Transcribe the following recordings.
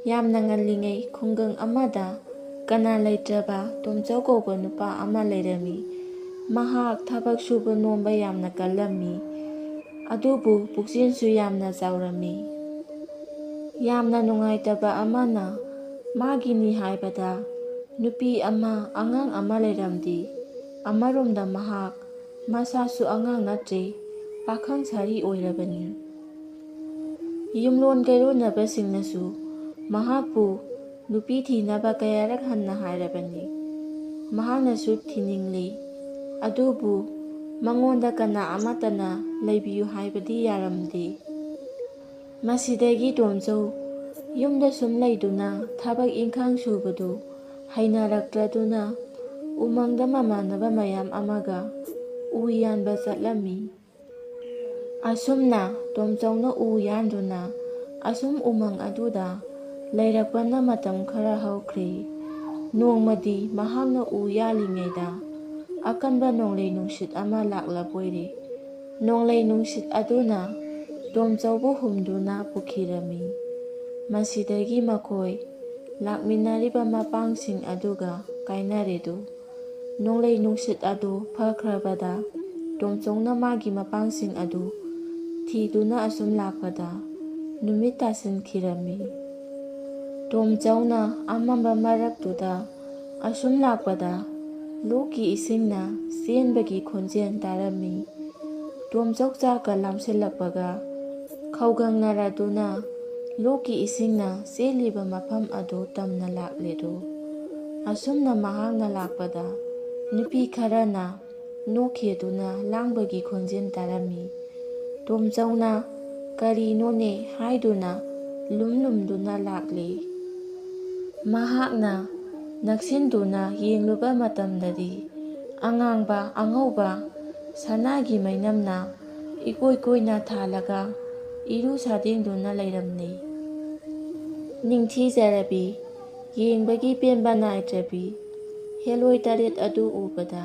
ꯌꯥꯝꯅ ꯉꯜꯂꯤꯉꯩ ꯈꯨꯡꯒꯪ ꯑꯃꯗ ꯀꯅꯥ ꯂꯩꯇ꯭ꯔꯕ ꯇꯣꯝꯆꯧ ꯀꯧꯕ ꯅꯨꯄꯥ ꯑꯃ ꯂꯩꯔꯝꯃꯤ꯫ ꯃꯍꯥꯛ ꯊꯕꯛ ꯁꯨꯕ ꯅꯣꯝꯕ ꯌꯥꯝꯅ ꯀꯜꯂꯝꯃꯤ, ꯑꯗꯨꯕꯨ ꯄꯨꯛꯆꯦꯜꯁꯨ ꯌꯥꯝꯅ ꯆꯥꯎꯔꯝꯃꯤ꯫ ꯌꯥꯝꯅ ꯅꯨꯡꯉꯥꯏꯇꯕ ꯑꯃꯅ ꯃꯥꯒꯤꯅꯤ ꯍꯥꯏꯕꯗ ꯅꯨꯄꯤ ꯑꯃ ꯑꯉꯥꯡ ꯑꯃ ꯂꯩꯔꯝꯗꯦ꯫ ꯑꯃꯔꯣꯝꯗ ꯃꯍꯥꯛ ꯃꯁꯥꯁꯨ ꯑꯉꯥꯡ ꯅꯠꯇ꯭ꯔꯦ, ꯄꯥꯈꯪ ꯁꯥꯔꯤ ꯑꯣꯏꯔꯕꯅꯤ꯫ ꯌꯨꯝꯂꯣꯟ ꯀꯩꯔꯣꯟꯅꯕꯁꯤꯡꯅꯁꯨ ꯃꯍꯥꯛꯄꯨ ꯅꯨꯄꯤ ꯊꯤꯅꯕ ꯀꯌꯥꯔꯛ ꯍꯟꯅ ꯍꯥꯏꯔꯕꯅꯤ꯫ ꯃꯍꯥꯛꯅꯁꯨ ꯊꯤꯅꯤꯡꯂꯤ, ꯑꯗꯨꯕꯨ ꯃꯉꯣꯟꯗ ꯀꯅꯥ ꯑꯃꯠꯇꯅ ꯂꯩꯕꯤꯌꯨ ꯍꯥꯏꯕꯗꯤ ꯌꯥꯔꯝꯗꯦ꯫ ꯃꯁꯤꯗꯒꯤ ꯇꯣꯝꯆꯧ ꯌꯨꯝꯗ ꯁꯨꯝ ꯂꯩꯗꯨꯅ ꯊꯕꯛ ꯏꯟꯈꯥꯡ ꯁꯨꯕꯗꯨ ꯍꯩꯅꯔꯛꯇ꯭ꯔꯗꯨꯅ ꯎꯃꯪꯗ ꯃꯃꯥꯟꯅꯕ ꯃꯌꯥꯝ ꯑꯃꯒ ꯎ ꯌꯥꯟꯕ ꯆꯠꯂꯝꯃꯤ꯫ ꯑꯁꯨꯝꯅ ꯇꯣꯝꯆꯧꯅ ꯎ ꯌꯥꯟꯗꯨꯅ ꯑꯁꯨꯝ ꯎꯃꯪ ꯑꯗꯨꯗ ꯂꯩꯔꯛꯄꯅ ꯃꯇꯝ ꯈꯔ ꯍꯧꯈ꯭ꯔꯦ꯫ ꯅꯣꯡꯃꯗꯤ ꯃꯍꯥꯛꯅ ꯎ ꯌꯥꯜꯂꯤꯉꯩꯗ ꯑꯀꯟꯕ ꯅꯣꯡꯂꯩ ꯅꯨꯡꯁꯤꯠ ꯑꯃ ꯂꯥꯛꯂꯕꯣꯏꯔꯦ꯫ ꯅꯣꯡꯂꯩ ꯅꯨꯡꯁꯤꯠ ꯑꯗꯨꯅ ꯇꯣꯝꯆꯧꯕꯨ ꯍꯨꯝꯗꯨꯅ ꯄꯨꯈꯤꯔꯝꯃꯤ꯫ ꯃꯁꯤꯗꯒꯤ ꯃꯈꯣꯏ ꯂꯥꯛꯃꯤꯟꯅꯔꯤꯕ ꯃꯄꯥꯡꯁꯤꯡ ꯑꯗꯨꯒ ꯀꯥꯏꯅꯔꯦꯗꯣ꯫ ꯅꯣꯡꯂꯩ ꯅꯨꯡꯁꯤꯠ ꯑꯗꯨ ꯐꯈ꯭ꯔꯕꯗ ꯇꯣꯝꯆꯧꯅ ꯃꯥꯒꯤ ꯃꯄꯥꯡꯁꯤꯡ ꯑꯗꯨ ꯊꯤꯗꯨꯅ ꯑꯁꯨꯝ ꯂꯥꯛꯄꯗ ꯅꯨꯃꯤꯠ ꯇꯥꯁꯤꯟꯈꯤꯔꯝꯃꯤ꯫ ꯇꯣꯝꯆꯧꯅ ꯑꯃꯝꯕ ꯃꯔꯛꯇꯨꯗ ꯑꯁꯨꯝ ꯂꯥꯛꯄꯗ ꯂꯣꯛꯀꯤ ꯏꯁꯤꯡꯅ ꯆꯦꯟꯕꯒꯤ ꯈꯣꯟꯖꯦꯜ ꯇꯥꯔꯝꯃꯤ꯫ ꯇꯣꯝꯆꯧ ꯆꯥꯛꯀ ꯂꯥꯝꯁꯤꯜꯂꯛꯄꯒ ꯈꯧꯒꯪꯅꯔꯗꯨꯅ ꯂꯣꯛꯀꯤ ꯏꯁꯤꯡꯅ ꯆꯦꯜꯂꯤꯕ ꯃꯐꯝ ꯑꯗꯨ ꯇꯝꯅ ꯂꯥꯛꯂꯦꯗꯣ꯫ ꯑꯁꯨꯝꯅ ꯃꯍꯥꯛꯅ ꯂꯥꯛꯄꯗ ꯅꯨꯄꯤ ꯈꯔꯅ ꯅꯣꯛꯈꯦꯗꯨꯅ ꯂꯥꯡꯕꯒꯤ ꯈꯣꯟꯖꯦꯜ ꯇꯥꯔꯝꯃꯤ꯫ ꯇꯣꯝꯆꯧꯅ ꯀꯔꯤꯅꯣꯅꯦ ꯍꯥꯏꯗꯨꯅ ꯂꯨꯝꯗꯨꯅ ꯂꯥꯛꯂꯦ꯫ ꯃꯍꯥꯛꯅ ꯅꯛꯁꯤꯟꯗꯨꯅ ꯌꯦꯡꯂꯨꯕ ꯃꯇꯝꯗꯗꯤ ꯑꯉꯥꯡꯕ ꯑꯉꯧꯕ ꯁꯅꯥꯒꯤ ꯃꯩꯅꯝꯅ ꯏꯀꯣꯏ ꯀꯣꯏꯅ ꯊꯥꯜꯂꯒ ꯏꯔꯨ ꯁꯥꯗꯦꯡꯗꯨꯅ ꯂꯩꯔꯝꯂꯦ꯫ ꯅꯤꯡꯊꯤꯖꯔꯕꯤ, ꯌꯦꯡꯕꯒꯤ ꯄꯦꯟꯕ ꯅꯥꯏꯗ꯭ꯔꯕꯤ ꯍꯦꯂꯣꯏ ꯇꯔꯦꯠ ꯑꯗꯨ ꯎꯕꯗ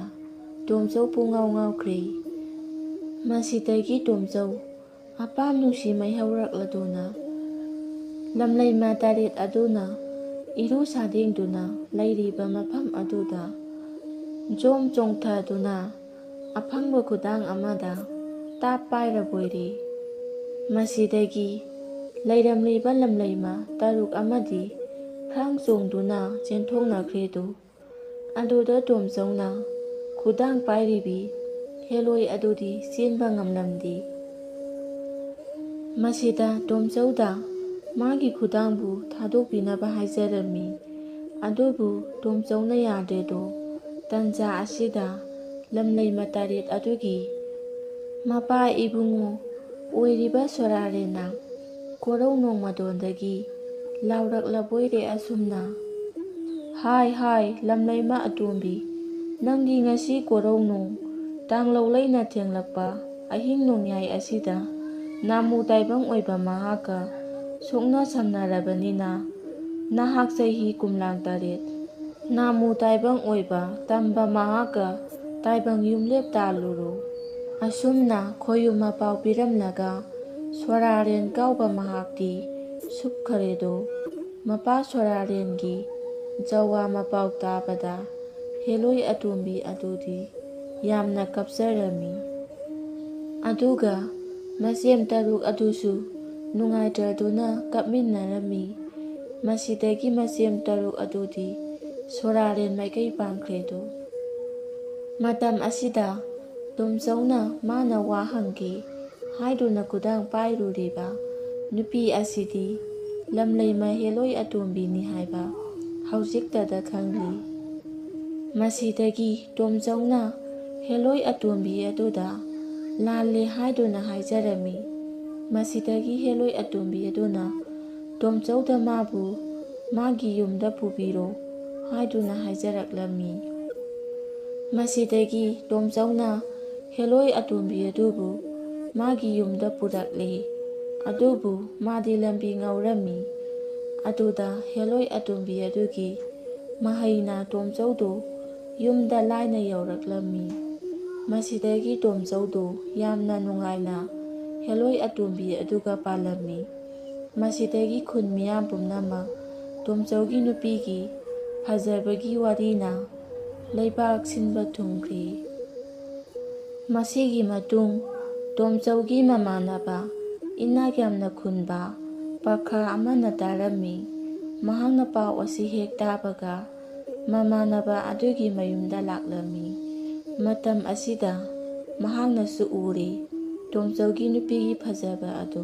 ꯇꯣꯝꯆꯧ ꯄꯨꯡꯉꯥꯎ ꯉꯥꯎꯈ꯭ꯔꯦ꯫ ꯃꯁꯤꯗꯒꯤ ꯇꯣꯝꯆꯧ ꯑꯄꯥꯝ ꯅꯨꯡꯁꯤ ꯃꯩꯍꯧꯔꯛꯂꯗꯨꯅ ꯂꯝꯂꯩꯃ ꯇꯔꯦꯠ ꯑꯗꯨꯅ ꯏꯔꯨ ꯁꯥꯗꯦꯡꯗꯨꯅ ꯂꯩꯔꯤꯕ ꯃꯐꯝ ꯑꯗꯨꯗ ꯖꯣꯝ ꯆꯣꯡꯊꯗꯨꯅ ꯑꯐꯪꯕ ꯈꯨꯗꯥꯡ ꯑꯃꯗ ꯇꯥꯞ ꯄꯥꯏꯔꯕꯣꯏꯔꯦ꯫ ꯃꯁꯤꯗꯒꯤ ꯂꯩꯔꯝꯂꯤꯕ ꯂꯝꯂꯩꯃ ꯇꯔꯨꯛ ꯑꯃꯗꯤ ꯈ꯭ꯔꯥꯡ ꯆꯣꯡꯗꯨꯅ ꯆꯦꯟꯊꯣꯛꯅꯈ꯭ꯔꯦꯗꯣ꯫ ꯑꯗꯨꯗ ꯇꯣꯝꯆꯧꯅ ꯈꯨꯗꯥꯡ ꯄꯥꯏꯔꯤꯕꯤ ꯍꯦꯂꯣꯏ ꯑꯗꯨꯗꯤ ꯆꯦꯟꯕ ꯉꯝꯂꯝꯗꯦ꯫ ꯃꯁꯤꯗ ꯇꯣꯝꯆꯧꯗ ꯃꯥꯒꯤ ꯈꯨꯗꯥꯡꯕꯨ ꯊꯥꯗꯣꯛꯄꯤꯅꯕ ꯍꯥꯏꯖꯔꯝꯃꯤ, ꯑꯗꯨꯕꯨ ꯇꯣꯝꯆꯧꯅ ꯌꯥꯗ꯭ꯔꯦꯗꯣ꯫ ꯇꯟꯖꯥ ꯑꯁꯤꯗ ꯂꯝꯂꯩꯃ ꯇꯔꯦꯠ ꯑꯗꯨꯒꯤ ꯃꯄꯥ ꯏꯕꯨꯡꯉꯣ ꯑꯣꯏꯔꯤꯕ ꯁꯣꯔꯥꯔꯦꯟꯅ ꯀꯣꯔꯧ ꯅꯣꯡꯃꯗꯣꯟꯗꯒꯤ ꯂꯥꯎꯔꯛꯂꯕꯣꯏꯔꯦ ꯑꯁꯨꯝꯅ: ꯍꯥꯏ ꯍꯥꯏ ꯂꯝꯂꯩꯃ ꯑꯇꯣꯝꯕꯤ, ꯅꯪꯗꯤ ꯉꯁꯤ ꯀꯣꯔꯧꯅꯣꯡ ꯇꯥꯡꯂꯧ ꯂꯩꯅ ꯊꯦꯡꯂꯛꯄ ꯑꯍꯤꯡ ꯅꯣꯡꯌꯥꯏ ꯑꯁꯤꯗ ꯅꯥꯃꯨ ꯇꯥꯏꯕꯪ ꯑꯣꯏꯕ ꯃꯍꯥꯛꯀ ꯁꯣꯛꯅ ꯁꯝꯅꯔꯕꯅꯤꯅ ꯅꯍꯥꯛ ꯆꯍꯤ 83, ꯅꯥꯃꯨ ꯇꯥꯏꯕꯪ ꯑꯣꯏꯕ ꯇꯝꯕ ꯃꯍꯥꯛꯀ ꯇꯥꯏꯕꯪ ꯌꯨꯝꯂꯦꯞ ꯇꯥꯜꯂꯨꯔꯣ꯫ ꯑꯁꯨꯝꯅ ꯈꯣꯏꯌꯨꯝ ꯃꯄꯥꯎ ꯄꯤꯔꯝꯂꯒ ꯁꯣꯔꯥꯔꯦꯟ ꯀꯥꯎꯕ ꯃꯍꯥꯛꯇꯤ ꯁꯨꯞꯈꯔꯦꯗꯣ꯫ ꯃꯄꯥ ꯁꯣꯔꯥꯔꯦꯟꯒꯤ ꯖꯋꯥ ꯃꯄꯥꯎ ꯇꯥꯕꯗ ꯍꯦꯂꯣꯏ ꯑꯇꯣꯝꯕꯤ ꯑꯗꯨꯗꯤ ꯌꯥꯝꯅ ꯀꯞꯆꯔꯝꯃꯤ꯫ ꯑꯗꯨꯒ ꯃꯆꯦꯝ ꯇꯔꯨꯛ ꯑꯗꯨꯁꯨ ꯅꯨꯡꯉꯥꯏꯇ꯭ꯔꯗꯨꯅ ꯀꯞꯃꯤꯟꯅꯔꯝꯃꯤ꯫ ꯃꯁꯤꯗꯒꯤ ꯃꯆꯦꯝ ꯇꯔꯨꯛ ꯑꯗꯨꯗꯤ ꯁꯣꯔꯥꯔꯦꯟ ꯃꯥꯏꯀꯩ ꯄꯥꯡꯈ꯭ꯔꯦꯗꯣ꯫ ꯃꯇꯝ ꯑꯁꯤꯗ ꯇꯣꯝꯆꯧꯅ ꯃꯥꯅ ꯋꯥ ꯍꯪꯒꯦ ꯍꯥꯏꯗꯨꯅ ꯈꯨꯗꯥꯡ ꯄꯥꯏꯔꯨꯔꯤꯕ ꯅꯨꯄꯤ ꯑꯁꯤꯗꯤ ꯂꯝꯂꯩꯃ ꯍꯦꯂꯣꯏ ꯑꯇꯣꯝꯕꯤꯅꯤ ꯍꯥꯏꯕ ꯍꯧꯖꯤꯛꯇꯗ ꯈꯪꯂꯤ꯫ ꯃꯁꯤꯗꯒꯤ ꯇꯣꯝꯆꯧꯅ ꯍꯦꯂꯣꯏ ꯑꯇꯣꯝꯕꯤ ꯑꯗꯨꯗ ꯂꯥꯜꯂꯦ ꯍꯥꯏꯗꯨꯅ ꯍꯥꯏꯖꯔꯝꯃꯤ꯫ ꯃꯁꯤꯗꯒꯤ ꯍꯦꯂꯣꯏ ꯑꯇꯣꯝꯕꯤ ꯑꯗꯨꯅ ꯇꯣꯝꯆꯧꯗ ꯃꯥꯕꯨ ꯃꯥꯒꯤ ꯌꯨꯝꯗ ꯄꯨꯕꯤꯔꯣ ꯍꯥꯏꯗꯨꯅ ꯍꯥꯏꯖꯔꯛꯂꯝꯃꯤ꯫ ꯃꯁꯤꯗꯒꯤ ꯇꯣꯝꯆꯧꯅ ꯍꯦꯂꯣꯏ ꯑꯇꯣꯝꯕꯤ ꯑꯗꯨꯕꯨ ꯃꯥꯒꯤ ꯌꯨꯝꯗ ꯄꯨꯔꯛꯂꯦ, ꯑꯗꯨꯕꯨ ꯃꯥꯗꯤ ꯂꯝꯕꯤ ꯉꯥꯎꯔꯝꯃꯤ꯫ ꯑꯗꯨꯗ ꯍꯦꯂꯣꯏ ꯑꯇꯣꯝꯕꯤ ꯑꯗꯨꯒꯤ ꯃꯍꯩꯅ ꯇꯣꯝꯆꯧꯗꯨ ꯌꯨꯝꯗ ꯂꯥꯏꯅ ꯌꯧꯔꯛꯂꯝꯃꯤ꯫ ꯃꯁꯤꯗꯒꯤ ꯇꯣꯝꯆꯧꯗꯨ ꯌꯥꯝꯅ ꯅꯨꯡꯉꯥꯏꯅ ꯍꯦꯂꯣꯏ ꯑꯇꯣꯝꯕꯤ ꯑꯗꯨꯒ ꯄꯥꯜꯂꯝꯃꯤ꯫ ꯃꯁꯤꯗꯒꯤ ꯈꯨꯟ ꯃꯤꯌꯥꯝ ꯄꯨꯝꯅꯃꯛ ꯇꯣꯝꯆꯧꯒꯤ ꯅꯨꯄꯤꯒꯤ ꯐꯖꯕꯒꯤ ꯋꯥꯔꯤꯅ ꯂꯩꯕꯥꯛ ꯁꯤꯟꯕ ꯊꯨꯡꯈ꯭ꯔꯤ꯫ ꯃꯁꯤꯒꯤ ꯃꯇꯨꯡ ꯇꯣꯝꯆꯧꯒꯤ ꯃꯃꯥꯟꯅꯕ ꯏꯅꯥꯛ ꯌꯥꯝꯅ ꯈꯨꯟꯕ ꯄꯥꯈꯥ ꯑꯃꯅ ꯇꯥꯔꯝꯃꯤ꯫ ꯃꯍꯥꯛꯅ ꯄꯥꯎ ꯑꯁꯤ ꯍꯦꯛ ꯇꯥꯕꯒ ꯃꯃꯥꯟꯅꯕ ꯑꯗꯨꯒꯤ ꯃꯌꯨꯝꯗ ꯂꯥꯛꯂꯝꯃꯤ꯫ ꯃꯇꯝ ꯑꯁꯤꯗ ꯃꯍꯥꯛꯅꯁꯨ ꯎꯔꯦ ꯇꯣꯝꯆꯧꯒꯤ ꯅꯨꯄꯤꯒꯤ ꯐꯖꯕ ꯑꯗꯨ꯫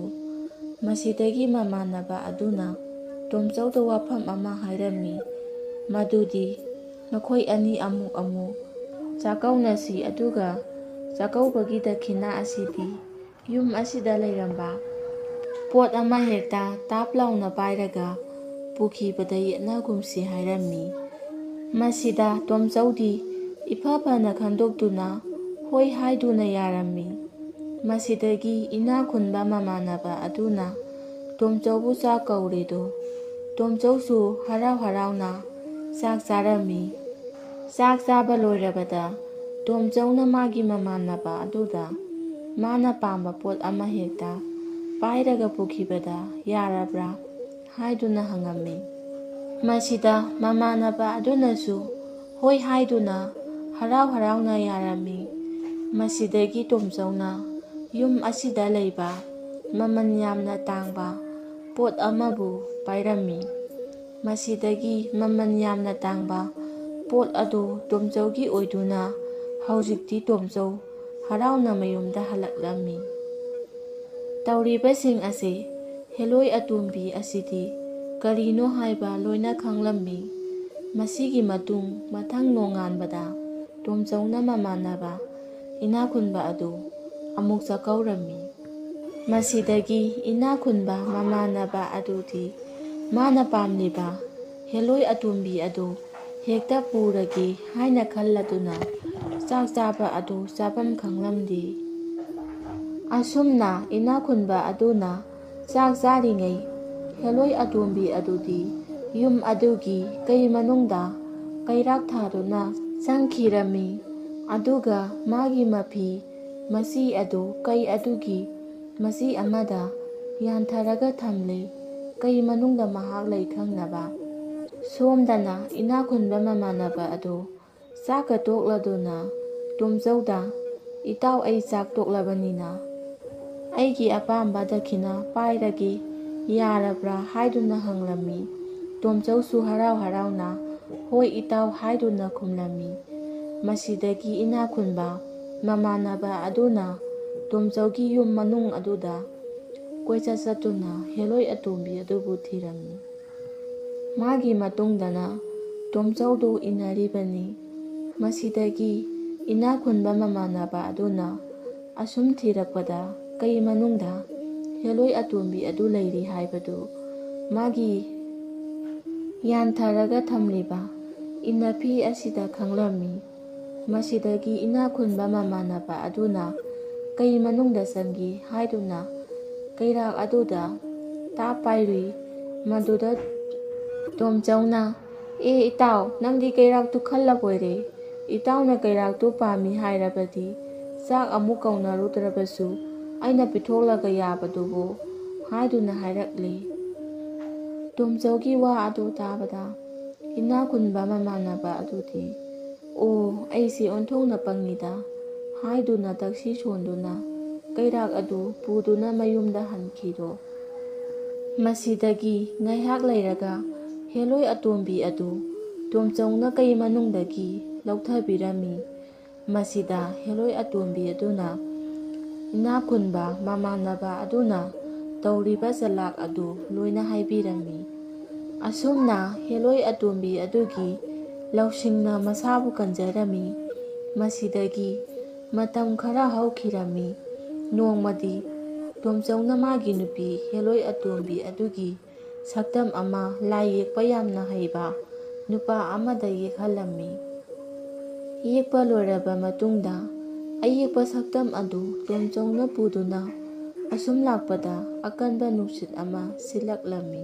ꯃꯁꯤꯗꯒꯤ ꯃꯃꯥꯟꯅꯕ ꯑꯗꯨꯅ ꯇꯣꯝꯆꯧꯗ ꯋꯥꯐꯝ ꯑꯃ ꯍꯥꯏꯔꯝꯃꯤ ꯃꯗꯨꯗꯤ ꯃꯈꯣꯏ ꯑꯅꯤ ꯑꯃꯨꯛ ꯆꯥꯛꯀꯧꯅꯁꯤ, ꯑꯗꯨꯒ ꯆꯥꯛꯀꯧꯕꯒꯤ ꯗꯈꯤꯅꯥ ꯑꯁꯤꯗꯤ ꯌꯨꯝ ꯑꯁꯤꯗ ꯂꯩꯔꯝꯕ ꯄꯣꯠ ꯑꯃ ꯍꯦꯛꯇ ꯇꯥꯞ ꯂꯥꯎꯅ ꯄꯥꯏꯔꯒ ꯄꯨꯈꯤꯕꯗ ꯌꯦꯠꯅꯒꯨꯝꯁꯤ ꯍꯥꯏꯔꯝꯃꯤ꯫ ꯃꯁꯤꯗ ꯇꯣꯝꯆꯧꯗꯤ ꯏꯐ ꯐꯅ ꯈꯟꯗꯣꯛꯇꯨꯅ ꯍꯣꯏ ꯍꯥꯏꯗꯨꯅ ꯌꯥꯔꯝꯃꯤ꯫ ꯃꯁꯤꯗꯒꯤ ꯏꯅꯥꯛ ꯈꯨꯟꯕ ꯃꯃꯥꯟꯅꯕ ꯑꯗꯨꯅ ꯇꯣꯝꯆꯧꯕꯨ ꯆꯥꯛ ꯀꯧꯔꯦꯗꯣ꯫ ꯇꯣꯝꯆꯧꯁꯨ ꯍꯔꯥꯎ ꯍꯔꯥꯎꯅ ꯆꯥꯛ ꯆꯥꯔꯝꯃꯤ꯫ ꯆꯥꯛ ꯆꯥꯕ ꯂꯣꯏꯔꯕꯗ ꯇꯣꯝꯆꯧꯅ ꯃꯥꯒꯤ ꯃꯃꯥꯟꯅꯕ ꯑꯗꯨꯗ ꯃꯥꯅ ꯄꯥꯝꯕ ꯄꯣꯠ ꯑꯃ ꯍꯦꯛꯇ ꯄꯥꯏꯔꯒ ꯄꯨꯈꯤꯕꯗ ꯌꯥꯔꯕ꯭ꯔꯥ ꯍꯥꯏꯗꯨꯅ ꯍꯪꯉꯝꯃꯤ꯫ ꯃꯁꯤꯗ ꯃꯃꯥꯟꯅꯕ ꯑꯗꯨꯅꯁꯨ ꯍꯣꯏ ꯍꯥꯏꯗꯨꯅ ꯍꯔꯥꯎ ꯍꯔꯥꯎꯅ ꯌꯥꯔꯝꯃꯤ꯫ ꯃꯁꯤꯗꯒꯤ ꯇꯣꯝꯆꯧꯅ ꯌꯨꯝ ꯑꯁꯤꯗ ꯂꯩꯕ ꯃꯃꯜ ꯌꯥꯝꯅ ꯇꯥꯡꯕ ꯄꯣꯠ ꯑꯃꯕꯨ ꯄꯥꯏꯔꯝꯃꯤ꯫ ꯃꯁꯤꯗꯒꯤ ꯃꯃꯜ ꯌꯥꯝꯅ ꯇꯥꯡꯕ ꯄꯣꯠ ꯑꯗꯨ ꯇꯣꯝꯆꯧꯒꯤ ꯑꯣꯏꯗꯨꯅ ꯍꯧꯖꯤꯛꯇꯤ ꯇꯣꯝꯆꯧ ꯍꯔꯥꯎꯅ ꯃꯌꯨꯝꯗ ꯍꯜꯂꯛꯂꯝꯃꯤ꯫ ꯇꯧꯔꯤꯕꯁꯤꯡ ꯑꯁꯤ ꯍꯦꯜꯂꯣꯏ ꯑꯇꯣꯝꯕꯤ ꯑꯁꯤꯗꯤ ꯀꯔꯤꯅꯣ ꯍꯥꯏꯕ ꯂꯣꯏꯅ ꯈꯪꯂꯝꯃꯤ꯫ ꯃꯁꯤꯒꯤ ꯃꯇꯨꯡ ꯃꯊꯪ ꯅꯣꯡꯉꯥꯟꯕꯗ ꯇꯣꯝꯆꯧꯅ ꯃꯃꯥꯟꯅꯕ ꯏꯅꯥꯛ ꯈꯨꯟꯕ ꯑꯗꯨ ꯑꯃꯨꯛ ꯆꯥꯛꯀꯧꯔꯝꯃꯤ꯫ ꯃꯁꯤꯗꯒꯤ ꯏꯅꯥꯛ ꯈꯨꯟꯕ ꯃꯃꯥꯟꯅꯕ ꯑꯗꯨꯗꯤ ꯃꯥꯅ ꯄꯥꯝꯂꯤꯕ ꯍꯦꯜꯂꯣꯏ ꯑꯇꯣꯝꯕꯤ ꯑꯗꯨ ꯍꯦꯛꯇ ꯄꯨꯔꯒꯦ ꯍꯥꯏꯅ ꯈꯜꯂꯗꯨꯅ ꯆꯥꯛ ꯆꯥꯕ ꯑꯗꯨ ꯆꯥꯐꯝ ꯈꯪꯂꯝꯗꯦ꯫ ꯑꯁꯨꯝꯅ ꯏꯅꯥꯛ ꯈꯨꯟꯕ ꯑꯗꯨꯅ ꯆꯥꯛ ꯆꯥꯔꯤꯉꯩ ꯍꯦꯜꯂꯣꯏ ꯑꯇꯣꯝꯕꯤ ꯑꯗꯨꯗꯤ ꯌꯨꯝ ꯑꯗꯨꯒꯤ ꯀꯩ ꯃꯅꯨꯡꯗ ꯀꯩꯔꯥꯛ ꯊꯥꯗꯨꯅ ꯆꯪꯈꯤꯔꯝꯃꯤ꯫ ꯑꯗꯨꯒ ꯃꯥꯒꯤ ꯃꯐꯤ ꯃꯆꯤ ꯑꯗꯨ ꯀꯩ ꯑꯗꯨꯒꯤ ꯃꯆꯤ ꯑꯃꯗ ꯌꯥꯟꯊꯔꯒ ꯊꯝꯂꯦ, ꯀꯩ ꯃꯅꯨꯡꯗ ꯃꯍꯥꯛ ꯂꯩ ꯈꯪꯅꯕ꯫ ꯁꯣꯝꯗꯅ ꯏꯅꯥꯛ ꯈꯨꯟꯕ ꯃꯃꯥꯟꯅꯕ ꯑꯗꯨ ꯆꯥꯛꯀ ꯇꯣꯛꯂꯗꯨꯅ ꯇꯣꯝꯆꯧꯗ ꯏꯇꯥꯎ ꯑꯩ ꯆꯥꯛ ꯇꯣꯛꯂꯕꯅꯤꯅ ꯑꯩꯒꯤ ꯑꯄꯥꯝꯕ ꯗꯈꯤꯅꯥ ꯄꯥꯏꯔꯒꯦ ꯌꯥꯔꯕ꯭ꯔꯥ ꯍꯥꯏꯗꯨꯅ ꯍꯪꯂꯝꯃꯤ꯫ ꯇꯣꯝꯆꯧꯁꯨ ꯍꯔꯥꯎ ꯍꯔꯥꯎꯅ ꯍꯣꯏ ꯏꯇꯥꯎ ꯍꯥꯏꯗꯨꯅ ꯈꯨꯝꯂꯝꯃꯤ꯫ ꯃꯁꯤꯗꯒꯤ ꯏꯅꯥꯛ ꯈꯨꯟꯕ ꯃꯃꯥꯟꯅꯕ ꯑꯗꯨꯅ ꯇꯣꯝꯆꯧꯒꯤ ꯌꯨꯝ ꯃꯅꯨꯡ ꯑꯗꯨꯗ ꯀꯣꯏꯆꯠ ꯆꯠꯇꯨꯅ ꯍꯦꯜꯂꯣꯏ ꯑꯇꯣꯝꯕꯤ ꯑꯗꯨꯕꯨ ꯊꯤꯔꯝꯃꯤ꯫ ꯃꯥꯒꯤ ꯃꯇꯨꯡꯗꯅ ꯇꯣꯝꯆꯧꯗꯨ ꯏꯟꯅꯔꯤꯕꯅꯤ꯫ ꯃꯁꯤꯗꯒꯤ ꯏꯅꯥꯛ ꯈꯨꯟꯕ ꯃꯃꯥꯟꯅꯕ ꯑꯗꯨꯅ ꯑꯁꯨꯝ ꯊꯤꯔꯛꯄꯗ ꯀꯩ ꯃꯅꯨꯡꯗ ꯍꯦꯜꯂꯣꯏ ꯑꯇꯣꯝꯕꯤ ꯑꯗꯨ ꯂꯩꯔꯤ ꯍꯥꯏꯕꯗꯨ ꯃꯥꯒꯤ ꯌꯥꯟꯊꯔꯒ ꯊꯝꯂꯤꯕ ꯏꯟꯅꯐꯤ ꯑꯁꯤꯗ ꯈꯪꯂꯝꯃꯤ꯫ ꯃꯁꯤꯗꯒꯤ ꯏꯅꯥꯛ ꯈꯨꯟꯕ ꯃꯃꯥꯟꯅꯕ ꯑꯗꯨꯅ ꯀꯩ ꯃꯅꯨꯡꯗ ꯆꯪꯒꯦ ꯍꯥꯏꯗꯨꯅ ꯀꯩꯔꯥꯛ ꯑꯗꯨꯗ ꯇꯥꯞ ꯄꯥꯏꯔꯨꯏ꯫ ꯃꯗꯨꯗ ꯇꯣꯝꯆꯧꯅ ꯑꯦ ꯏꯇꯥꯎ ꯅꯪꯗꯤ ꯀꯩꯔꯥꯛꯇꯨ ꯈꯜꯂꯕꯣꯏꯔꯦ, ꯏꯇꯥꯎꯅ ꯀꯩꯔꯥꯛꯇꯨ ꯄꯥꯝꯃꯤ ꯍꯥꯏꯔꯕꯗꯤ ꯆꯥꯛ ꯑꯃꯨꯛ ꯀꯧꯅꯔꯨꯗ꯭ꯔꯕꯁꯨ ꯑꯩꯅ ꯄꯤꯊꯣꯛꯂꯒ ꯌꯥꯕꯗꯨꯕꯨ ꯍꯥꯏꯗꯨꯅ ꯍꯥꯏꯔꯛꯂꯦ꯫ ꯇꯣꯝꯆꯧꯒꯤ ꯋꯥ ꯑꯗꯨ ꯇꯥꯕꯗ ꯏꯅꯥꯛ ꯈꯨꯟꯕ ꯃꯃꯥꯟꯅꯕ ꯑꯗꯨꯗꯤ ꯑꯣ ꯑꯩꯁꯦ ꯑꯣꯟꯊꯣꯛꯅ ꯄꯪꯉꯤꯗ ꯍꯥꯏꯗꯨꯅ ꯇꯛꯁꯤ ꯁꯣꯟꯗꯨꯅ ꯀꯩꯔꯥꯛ ꯑꯗꯨ ꯄꯨꯗꯨꯅ ꯃꯌꯨꯝꯗ ꯍꯟꯈꯤꯗꯣ꯫ ꯃꯁꯤꯗꯒꯤ ꯉꯥꯏꯍꯥꯛ ꯂꯩꯔꯒ ꯍꯦꯜꯂꯣꯏ ꯑꯇꯣꯝꯕꯤ ꯑꯗꯨ ꯇꯣꯝꯆꯧꯅ ꯀꯩ ꯃꯅꯨꯡꯗꯒꯤ ꯂꯧꯊꯕꯤꯔꯝꯃꯤ꯫ ꯃꯁꯤꯗ ꯍꯦꯜꯂꯣꯏ ꯑꯇꯣꯝꯕꯤ ꯑꯗꯨꯅ ꯏꯅꯥꯛ ꯈꯨꯟꯕ ꯃꯃꯥꯟꯅꯕ ꯑꯗꯨꯅ ꯇꯧꯔꯤꯕ ꯆꯂꯥꯛ ꯑꯗꯨ ꯂꯣꯏꯅ ꯍꯥꯏꯕꯤꯔꯝꯃꯤ꯫ ꯑꯁꯨꯝꯅ ꯍꯦꯜꯂꯣꯏ ꯑꯇꯣꯝꯕꯤ ꯑꯗꯨꯒꯤ ꯂꯧꯁꯤꯡꯅ ꯃꯁꯥꯕꯨ ꯀꯟꯖꯔꯝꯃꯤ꯫ ꯃꯁꯤꯗꯒꯤ ꯃꯇꯝ ꯈꯔ ꯍꯧꯈꯤꯔꯝꯃꯤ꯫ ꯅꯣꯡꯃꯗꯤ ꯇꯣꯝꯆꯧꯅ ꯃꯥꯒꯤ ꯅꯨꯄꯤ ꯍꯦꯜꯂꯣꯏ ꯑꯇꯣꯝꯕꯤ ꯑꯗꯨꯒꯤ ꯁꯛꯇꯝ ꯑꯃ ꯂꯥꯏ ꯌꯦꯛꯄ ꯌꯥꯝꯅ ꯍꯩꯕ ꯅꯨꯄꯥ ꯑꯃꯗ ꯌꯦꯛꯍꯜꯂꯝꯃꯤ꯫ ꯌꯦꯛꯄ ꯂꯣꯏꯔꯕ ꯃꯇꯨꯡꯗ ꯑꯌꯦꯛꯄ ꯁꯛꯇꯝ ꯑꯗꯨ ꯇꯣꯝꯆꯧꯅ ꯄꯨꯗꯨꯅ ꯑꯁꯨꯝ ꯂꯥꯛꯄꯗ ꯑꯀꯟꯕ ꯅꯨꯡꯁꯤꯠ ꯑꯃ ꯁꯤꯠꯂꯛꯂꯝꯃꯤ꯫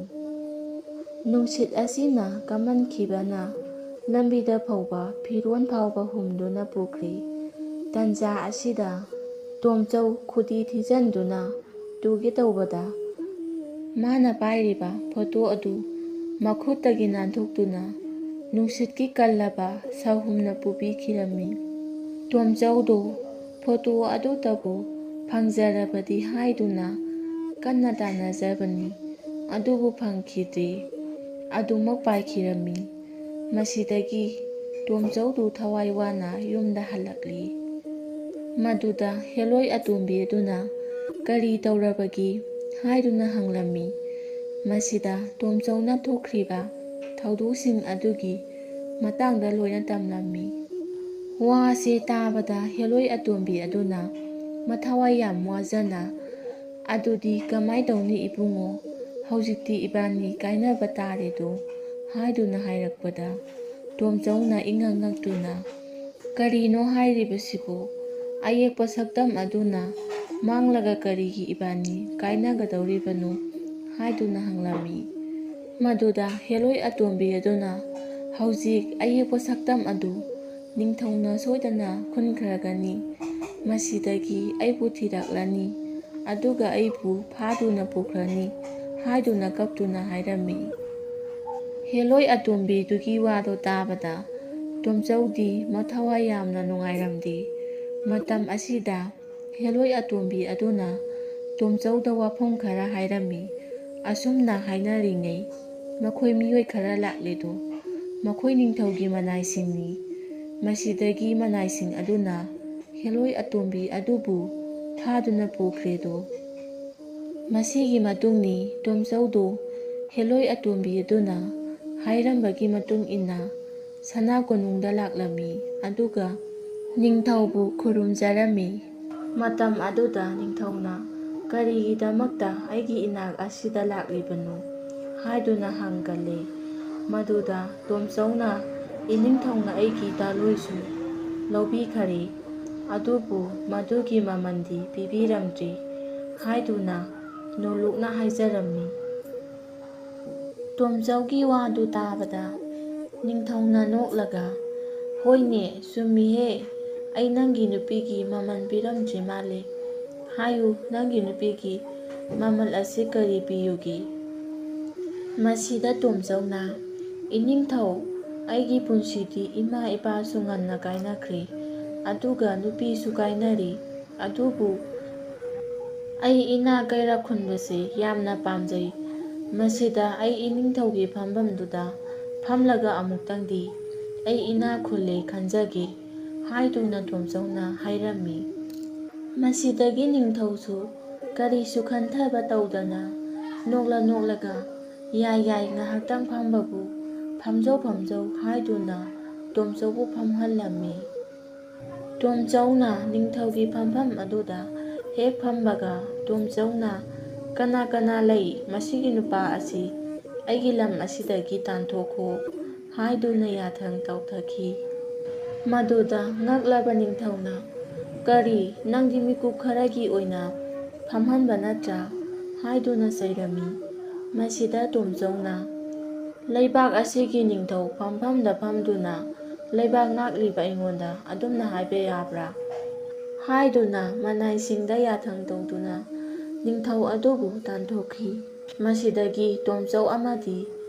ꯅꯨꯡꯁꯤꯠ ꯑꯁꯤꯅ ꯀꯝꯃꯟꯈꯤꯕꯅ ꯂꯝꯕꯤꯗ ꯐꯧꯕ ꯐꯤꯔꯣꯜ ꯐꯥꯎꯕ ꯍꯨꯝꯗꯨꯅ ꯄꯨꯈ꯭ꯔꯦ꯫ ꯇꯟꯖꯥ ꯑꯁꯤꯗ ꯇꯣꯝꯆꯧ ꯈꯨꯗꯤ ꯊꯤꯖꯤꯟꯗꯨꯅ ꯇꯨꯒꯦ ꯇꯧꯕꯗ ꯃꯥꯅ ꯄꯥꯏꯔꯤꯕ ꯐꯣꯇꯣ ꯑꯗꯨ ꯃꯈꯨꯠꯇꯒꯤ ꯅꯥꯟꯊꯣꯛꯇꯨꯅ ꯅꯨꯡꯁꯤꯠꯀꯤ ꯀꯜꯂꯕ ꯁꯍꯨꯝꯅ ꯄꯨꯕꯤꯈꯤꯔꯝꯃꯤ꯫ ꯇꯣꯝꯆꯧꯗꯨ ꯐꯣꯇꯣ ꯑꯗꯨꯇꯕꯨ ꯐꯪꯖꯔꯕꯗꯤ ꯍꯥꯏꯗꯨꯅ ꯀꯟꯅ ꯇꯥꯟꯅꯖꯕꯅꯤ, ꯑꯗꯨꯕꯨ ꯐꯪꯈꯤꯗ꯭ꯔꯦ, ꯑꯗꯨꯃꯛ ꯄꯥꯏꯈꯤꯔꯝꯃꯤ꯫ ꯃꯁꯤꯗꯒꯤ ꯇꯣꯝꯆꯧꯗꯨ ꯊꯋꯥꯏ ꯋꯥꯅ ꯌꯨꯝꯗ ꯍꯜꯂꯛꯂꯤ꯫ ꯃꯗꯨꯗ ꯍꯦꯂꯣꯏ ꯑꯇꯣꯝꯕꯤ ꯑꯗꯨꯅ ꯀꯔꯤ ꯇꯧꯔꯕꯒꯦ ꯍꯥꯏꯗꯨꯅ ꯍꯪꯂꯝꯃꯤ꯫ ꯃꯁꯤꯗ ꯇꯣꯝꯆꯧꯅ ꯊꯣꯛꯈ꯭ꯔꯤꯕ ꯊꯧꯗꯣꯛꯁꯤꯡ ꯑꯗꯨꯒꯤ ꯃꯇꯥꯡꯗ ꯂꯣꯏꯅ ꯇꯝꯂꯝꯃꯤ꯫ ꯋꯥꯁꯦ ꯇꯥꯕꯗ ꯍꯦꯂꯣꯏ ꯑꯇꯣꯝꯕꯤ ꯑꯗꯨꯅ ꯃꯊꯋꯥꯏ ꯌꯥꯝ ꯋꯥꯖꯅ, "ꯑꯗꯨꯗꯤ ꯀꯃꯥꯏ ꯇꯧꯅꯤ ꯏꯕꯨꯡꯉꯣ, ꯍꯧꯖꯤꯛꯇꯤ ꯏꯕꯥꯅꯤ ꯀꯥꯏꯅꯕ ꯇꯥꯔꯦꯗꯣ" ꯍꯥꯏꯗꯨꯅ ꯍꯥꯏꯔꯛꯄꯗ ꯇꯣꯝꯆꯧꯅ ꯏꯉꯛ ꯉꯛꯇꯨꯅ, "ꯀꯔꯤꯅꯣ ꯍꯥꯏꯔꯤꯕꯁꯤꯕꯨ? ꯑꯌꯦꯛꯄ ꯁꯛꯇꯝ ꯑꯗꯨꯅ ꯃꯥꯡꯂꯒ ꯀꯔꯤꯒꯤ ꯏꯕꯥꯅꯤ ꯀꯥꯏꯅꯒꯗꯧꯔꯤꯕꯅꯣ" ꯍꯥꯏꯗꯨꯅ ꯍꯪꯂꯝꯃꯤ꯫ ꯃꯗꯨꯗ ꯍꯦꯂꯣꯏ ꯑꯇꯣꯝꯕꯤ ꯑꯗꯨꯅ, "ꯍꯧꯖꯤꯛ ꯑꯌꯦꯛꯄ ꯁꯛꯇꯝ ꯑꯗꯨ ꯅꯤꯡꯊꯧꯅ ꯁꯣꯏꯗꯅ ꯈꯨꯟꯈ꯭ꯔꯒꯅꯤ, ꯃꯁꯤꯗꯒꯤ ꯑꯩꯕꯨ ꯊꯤꯔꯛꯂꯅꯤ, ꯑꯗꯨꯒ ꯑꯩꯕꯨ ꯐꯥꯗꯨꯅ ꯄꯨꯈ꯭ꯔꯅꯤ" ꯍꯥꯏꯗꯨꯅ ꯀꯞꯇꯨꯅ ꯍꯥꯏꯔꯝꯃꯤ꯫ ꯍꯦꯂꯣꯏ ꯑꯇꯣꯝꯕꯤꯗꯨꯒꯤ ꯋꯥꯗꯣ ꯇꯥꯕꯗ ꯇꯣꯝꯆꯧꯗꯤ ꯃꯊꯋꯥꯏ ꯌꯥꯝꯅ ꯅꯨꯡꯉꯥꯏꯔꯝꯗꯦ꯫ ꯃꯇꯝ ꯑꯁꯤꯗ ꯍꯦꯂꯣꯏ ꯑꯇꯣꯝꯕꯤ ꯑꯗꯨꯅ ꯇꯣꯝꯆꯧꯗ ꯋꯥꯐꯝ ꯈꯔ ꯍꯥꯏꯔꯝꯃꯤ꯫ ꯑꯁꯨꯝꯅ ꯍꯥꯏꯅꯔꯤꯉꯩ ꯃꯈꯣꯏ ꯃꯤꯑꯣꯏ ꯈꯔ ꯂꯥꯛꯂꯦꯗꯣ, ꯃꯈꯣꯏ ꯅꯤꯡꯊꯧꯒꯤ ꯃꯅꯥꯏꯁꯤꯡꯅꯤ꯫ ꯃꯁꯤꯗꯒꯤ ꯃꯅꯥꯏꯁꯤꯡ ꯑꯗꯨꯅ ꯍꯦꯂꯣꯏ ꯑꯇꯣꯝꯕꯤ ꯑꯗꯨꯕꯨ ꯐꯥꯗꯨꯅ ꯄꯨꯈ꯭ꯔꯦꯗꯣ꯫ ꯃꯁꯤꯒꯤ ꯃꯇꯨꯡꯅꯤ ꯇꯣꯝꯆꯧꯗꯨ ꯍꯦꯂꯣꯏ ꯑꯇꯣꯝꯕꯤ ꯑꯗꯨꯅ ꯍꯥꯏꯔꯝꯕꯒꯤ ꯃꯇꯨꯡ ꯏꯟꯅ ꯁꯅꯥ ꯀꯣꯅꯨꯡꯗ ꯂꯥꯛꯂꯝꯃꯤ, ꯑꯗꯨꯒ ꯅꯤꯡꯊꯧꯕꯨ ꯈꯨꯔꯨꯝꯖꯔꯝꯃꯤ꯫ ꯃꯇꯝ ꯑꯗꯨꯗ ꯅꯤꯡꯊꯧꯅ "ꯀꯔꯤꯒꯤꯗꯃꯛꯇ ꯑꯩꯒꯤ ꯏꯅꯥꯛ ꯑꯁꯤꯗ ꯂꯥꯛꯂꯤꯕꯅꯣ" ꯍꯥꯏꯗꯨꯅ ꯍꯪꯒꯜꯂꯦ꯫ ꯃꯗꯨꯗ ꯇꯣꯝꯆꯧꯅ, "ꯏꯅꯤꯡꯊꯧꯅ ꯑꯩꯒꯤ ꯗꯥꯂꯣꯏꯁꯨ ꯂꯧꯕꯤꯈꯔꯦ, ꯑꯗꯨꯕꯨ ꯃꯗꯨꯒꯤ ꯃꯃꯜꯗꯤ ꯄꯤꯕꯤꯔꯝꯗ꯭ꯔꯤ" ꯍꯥꯏꯗꯨꯅ ꯅꯣꯜꯂꯨꯛꯅ ꯍꯥꯏꯖꯔꯝꯃꯤ꯫ ꯇꯣꯝꯆꯧꯒꯤ ꯋꯥꯗꯨ ꯇꯥꯕꯗ ꯅꯤꯡꯊꯧꯅ ꯅꯣꯛꯂꯒ, "ꯍꯣꯏꯅꯦ, ꯆꯨꯝꯃꯤꯍꯦ, ꯑꯩ ꯅꯪꯒꯤ ꯅꯨꯄꯤꯒꯤ ꯃꯃꯜ ꯄꯤꯔꯝꯗ꯭ꯔꯤ ꯃꯥꯜꯂꯦ꯫ ꯍꯥꯏꯌꯨ, ꯅꯪꯒꯤ ꯅꯨꯄꯤꯒꯤ ꯃꯃꯜ ꯑꯁꯤ ꯀꯔꯤ ꯄꯤꯌꯨꯒꯦ?" ꯃꯁꯤꯗ ꯇꯣꯝꯆꯧꯅ, "ꯏꯅꯤꯡꯊꯧ, ꯑꯩꯒꯤ ꯄꯨꯟꯁꯤꯗꯤ ꯏꯃꯥ ꯏꯄꯥꯁꯨ ꯉꯟꯅ ꯀꯥꯏꯅꯈ꯭ꯔꯦ, ꯑꯗꯨꯒ ꯅꯨꯄꯤꯁꯨ ꯀꯥꯏꯅꯔꯦ, ꯑꯗꯨꯕꯨ ꯑꯩ ꯏꯅꯥꯛ ꯀꯩꯔꯥꯛ ꯈꯨꯟꯕꯁꯦ ꯌꯥꯝꯅ ꯄꯥꯝꯖꯩ꯫ ꯃꯁꯤꯗ ꯑꯩ ꯏꯅꯤꯡꯊꯧꯒꯤ ꯐꯝꯐꯝꯗꯨꯗ ꯐꯝꯂꯒ ꯑꯃꯨꯛꯇꯪꯗꯤ ꯑꯩ ꯏꯅꯥꯛ ꯈꯨꯜꯂꯦ ꯈꯟꯖꯒꯦ" ꯍꯥꯏꯗꯨꯅ ꯇꯣꯝꯆꯧꯅ ꯍꯥꯏꯔꯝꯃꯤ꯫ ꯃꯁꯤꯗꯒꯤ ꯅꯤꯡꯊꯧꯁꯨ ꯀꯔꯤꯁꯨ ꯈꯟꯊꯕ ꯇꯧꯗꯅ ꯅꯣꯛꯂꯒ, "ꯌꯥꯏ ꯌꯥꯏ, ꯉꯥꯏꯍꯥꯛꯇꯪ ꯐꯝꯕꯕꯨ, ꯐꯝꯖꯧ ꯐꯝꯖꯧ" ꯍꯥꯏꯗꯨꯅ ꯇꯣꯝꯆꯧꯕꯨ ꯐꯝꯍꯜꯂꯝꯃꯤ꯫ ꯇꯣꯝꯆꯧꯅ ꯅꯤꯡꯊꯧꯒꯤ ꯐꯝꯐꯝ ꯑꯗꯨꯗ ꯍꯦꯛ ꯐꯝꯕꯒ ꯇꯣꯝꯆꯧꯅ, "ꯀꯅꯥ ꯀꯅꯥ ꯂꯩ? ꯃꯁꯤꯒꯤ ꯅꯨꯄꯥ ꯑꯁꯤ ꯑꯩꯒꯤ ꯂꯝ ꯑꯁꯤꯗꯒꯤ ꯇꯥꯟꯊꯣꯛꯈꯣ" ꯍꯥꯏꯗꯨꯅ ꯌꯥꯊꯪ ꯇꯧꯊꯈꯤ꯫ ꯃꯗꯨꯗ ꯉꯛꯂꯕ ꯅꯤꯡꯊꯧꯅ, "ꯀꯔꯤ, ꯅꯪꯗꯤ ꯃꯤꯀꯨꯞ ꯈꯔꯒꯤ ꯑꯣꯏꯅ ꯐꯝꯍꯟꯕ ꯅꯠꯇ꯭ꯔꯥ" ꯍꯥꯏꯗꯨꯅ ꯆꯩꯔꯝꯃꯤ꯫ ꯃꯁꯤꯗ ꯇꯣꯝꯆꯧꯅ, "ꯂꯩꯕꯥꯛ ꯑꯁꯤꯒꯤ ꯅꯤꯡꯊꯧ ꯐꯝꯐꯝꯗ ꯐꯝꯗꯨꯅ ꯂꯩꯕꯥꯛ ꯉꯥꯛꯂꯤꯕ ꯑꯩꯉꯣꯟꯗ ꯑꯗꯨꯝꯅ ꯍꯥꯏꯕ ꯌꯥꯕ꯭ꯔꯥ" ꯍꯥꯏꯗꯨꯅ ꯃꯅꯥꯏꯁꯤꯡꯗ ꯌꯥꯊꯪ ꯇꯧꯗꯨꯅ ꯅꯤꯡꯊꯧ ꯑꯗꯨꯕꯨ ꯇꯥꯟꯊꯣꯛꯈꯤ꯫ ꯃꯁꯤꯗꯒꯤ ꯇꯣꯝꯆꯧ ꯑꯃꯗꯤ